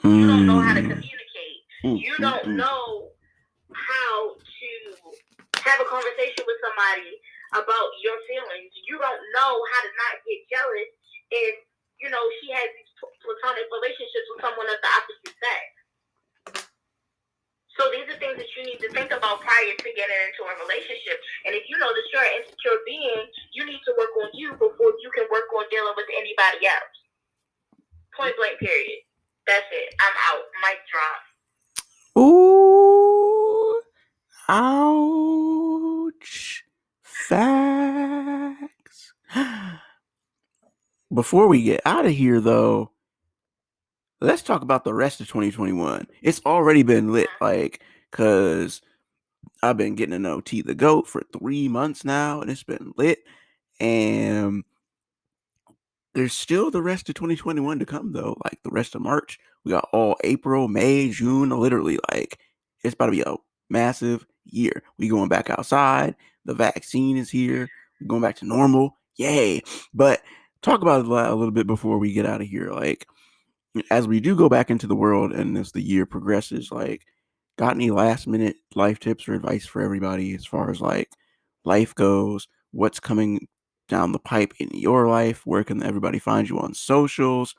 You don't know how to communicate. You don't know how to have a conversation with somebody about your feelings. You don't know how to not get jealous if, she has these platonic relationships with someone of the opposite sex. So these are things that you need to think about prior to getting into a relationship. And if you know that you're an insecure being, you need to work on you before you can work on dealing with anybody else. Point blank, period. That's it. I'm out. Mic drop. Ooh. Ouch. Facts. before we get out of here, though, let's talk about the rest of 2021. It's already been lit, like, because I've been getting to know T the GOAT for 3 months now, and it's been lit. And there's still the rest of 2021 to come, though. Like, the rest of March, we got all April, May, June, literally, like, it's about to be a massive year. We going back outside. The vaccine is here. We're going back to normal. Yay. But talk about it a little bit before we get out of here. Like, as we do go back into the world and as the year progresses, like, got any last minute life tips or advice for everybody as far as like life goes? What's coming down the pipe in your life? Where can everybody find you on socials?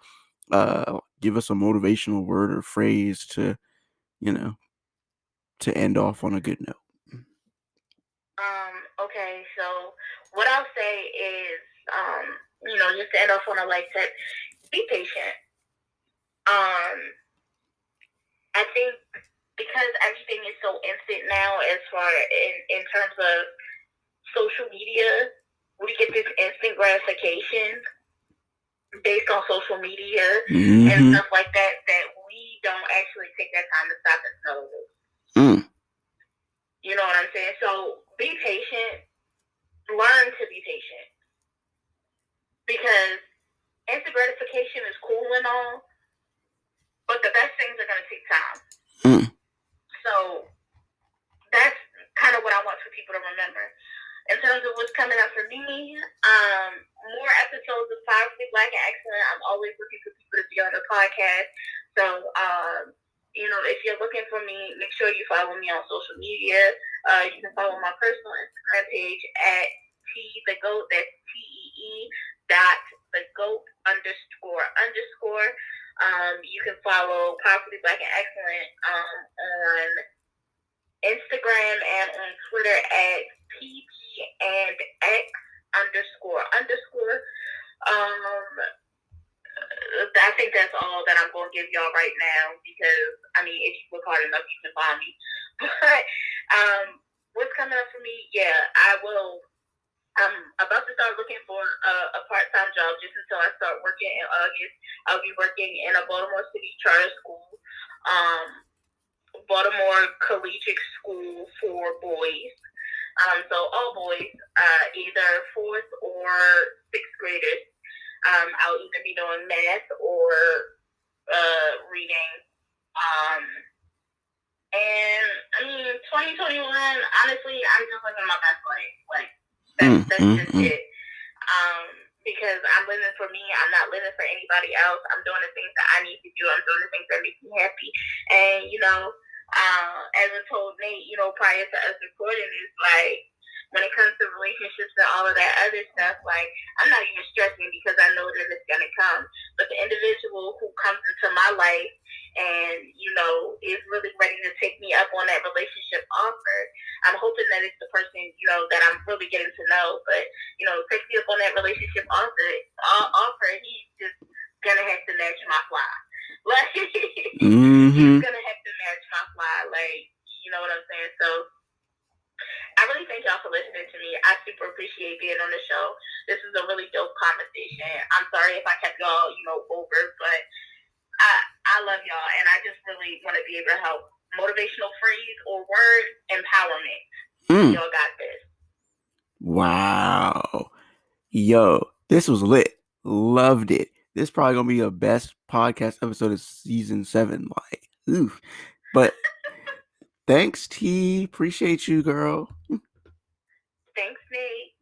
Give us a motivational word or phrase to, to end off on a good note. Okay, so what I'll say is, just to end off on a light tip, be patient. I think because everything is so instant now, as far in terms of social media, we get this instant gratification based on social media and stuff like that we don't actually take that time to stop and notice. You know what I'm saying? So be patient. Learn to be patient. Because instant gratification is cool and all, but the best things are going to take time. So that's kind of what I want for people to remember. In terms of what's coming up for me, more episodes of Powerfully Black and Excellent. I'm always looking for people to be on the podcast. So, if you're looking for me, make sure you follow me on social media. You can follow my personal Instagram page at TheGoat. That's TEE.TheGoat__. You can follow Powerfully Black and Excellent on Instagram and on Twitter at PG&X__. I think that's all that I'm going to give y'all right now because, if you look hard enough, you can find me. But what's coming up for me? Yeah, I'm about to start looking for a part-time job just until I start working in August. I'll be working in a Baltimore City charter school, Baltimore Collegiate School for boys. So all boys, either 4th or 6th graders. I'll either be doing math or reading. And 2021, honestly, I'm just living my best life. Like, that's just it. Because I'm living for me. I'm not living for anybody else. I'm doing the things that I need to do. I'm doing the things that make me happy. And, as I told Nate, prior to us recording, is like, when it comes to relationships and all of that other stuff, like, I'm not even stressing because I know that it's going to come. But the individual who comes into my life and, is really ready to take me up on that relationship offer, I'm hoping that it's the person, that I'm really getting to know. But, take me up on that relationship offer, he's just going to have to match my fly. Like, he's going to have to match my fly. Like, you know what I'm saying? So, I really thank y'all for listening to me. I super appreciate being on the show. This is a really dope conversation. I'm sorry if I kept y'all, over, but I love y'all, and I just really want to be able to help. Motivational phrase or word, empowerment. Y'all got this. Wow. Yo, this was lit. Loved it. This is probably going to be the best podcast episode of season 7. Like, oof. But thanks, T. Appreciate you, girl. Thanks, Nate.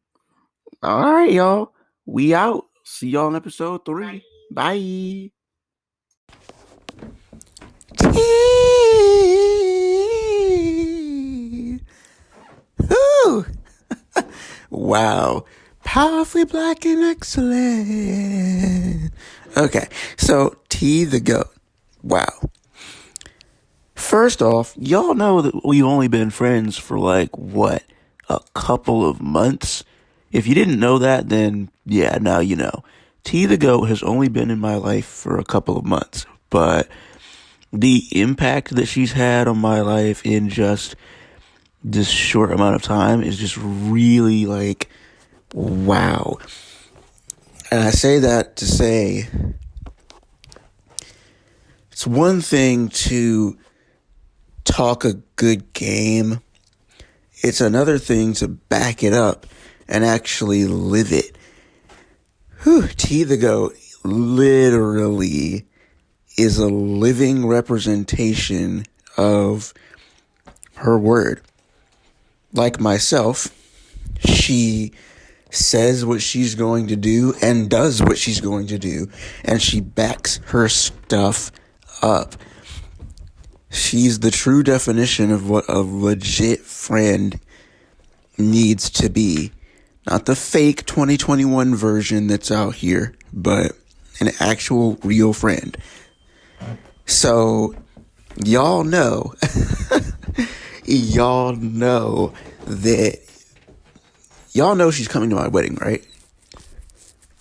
All right, y'all. We out. See y'all in episode 3. Bye. Ooh. Wow. Powerfully Black and Excellent. Okay, so T the GOAT. Wow. First off, y'all know that we've only been friends for a couple of months. If you didn't know that, then yeah, now you know. T the GOAT has only been in my life for a couple of months, but the impact that she's had on my life in just this short amount of time is just really wow. And I say that to say it's one thing to talk a good game. It's another thing to back it up and actually live it. T the Goat literally is a living representation of her word. Like myself, she says what she's going to do and does what she's going to do, and she backs her stuff up. She's the true definition of what a legit friend needs to be. Not the fake 2021 version that's out here, but an actual real friend. So, y'all know she's coming to my wedding, right?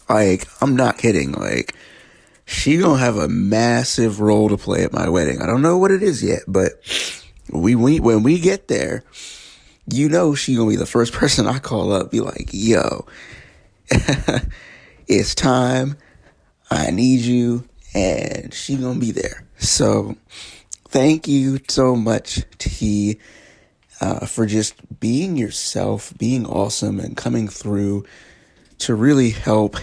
Like, I'm not kidding. Like, she gonna have a massive role to play at my wedding. I don't know what it is yet, but when we get there, you know she gonna be the first person I call up, be like, yo, it's time, I need you, and she gonna be there. So, thank you so much, T, for just being yourself, being awesome, and coming through to really help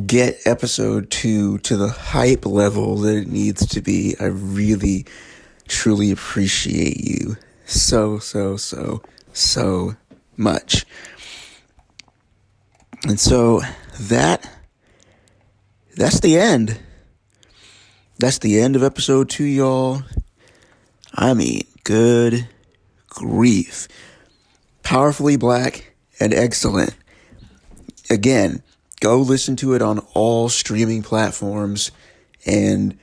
get episode 2 to the hype level that it needs to be. I really, truly appreciate you so much. And so that's the end. That's the end of episode 2, y'all. I mean, good grief. Powerfully black and excellent. Again, go listen to it on all streaming platforms and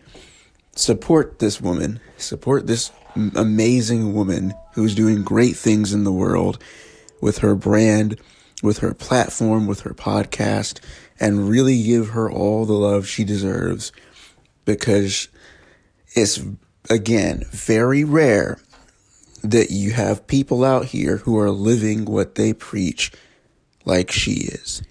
support this woman. Support this amazing woman who's doing great things in the world with her brand, with her platform, with her podcast, and really give her all the love she deserves, because it's, again, very rare that you have people out here who are living what they preach like she is.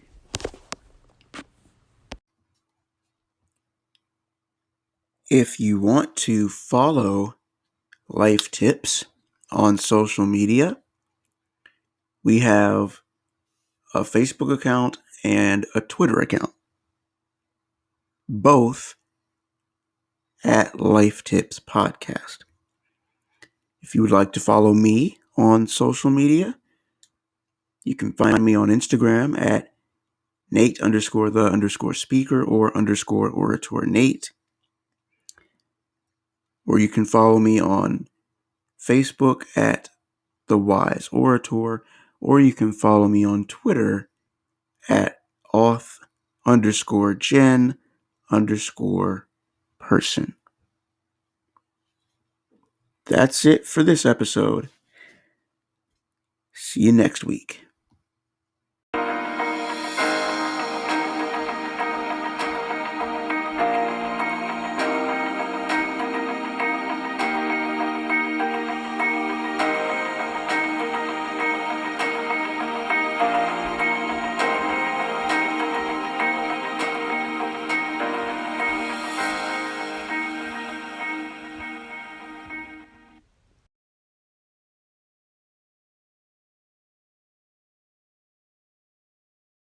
If you want to follow Life Tips on social media, we have a Facebook account and a Twitter account, both at Life Tips Podcast. If you would like to follow me on social media, you can find me on Instagram at Nate_the_speaker or _orator Nate. Or you can follow me on Facebook at The Wise Orator, or you can follow me on Twitter at auth_gen_person. That's it for this episode. See you next week.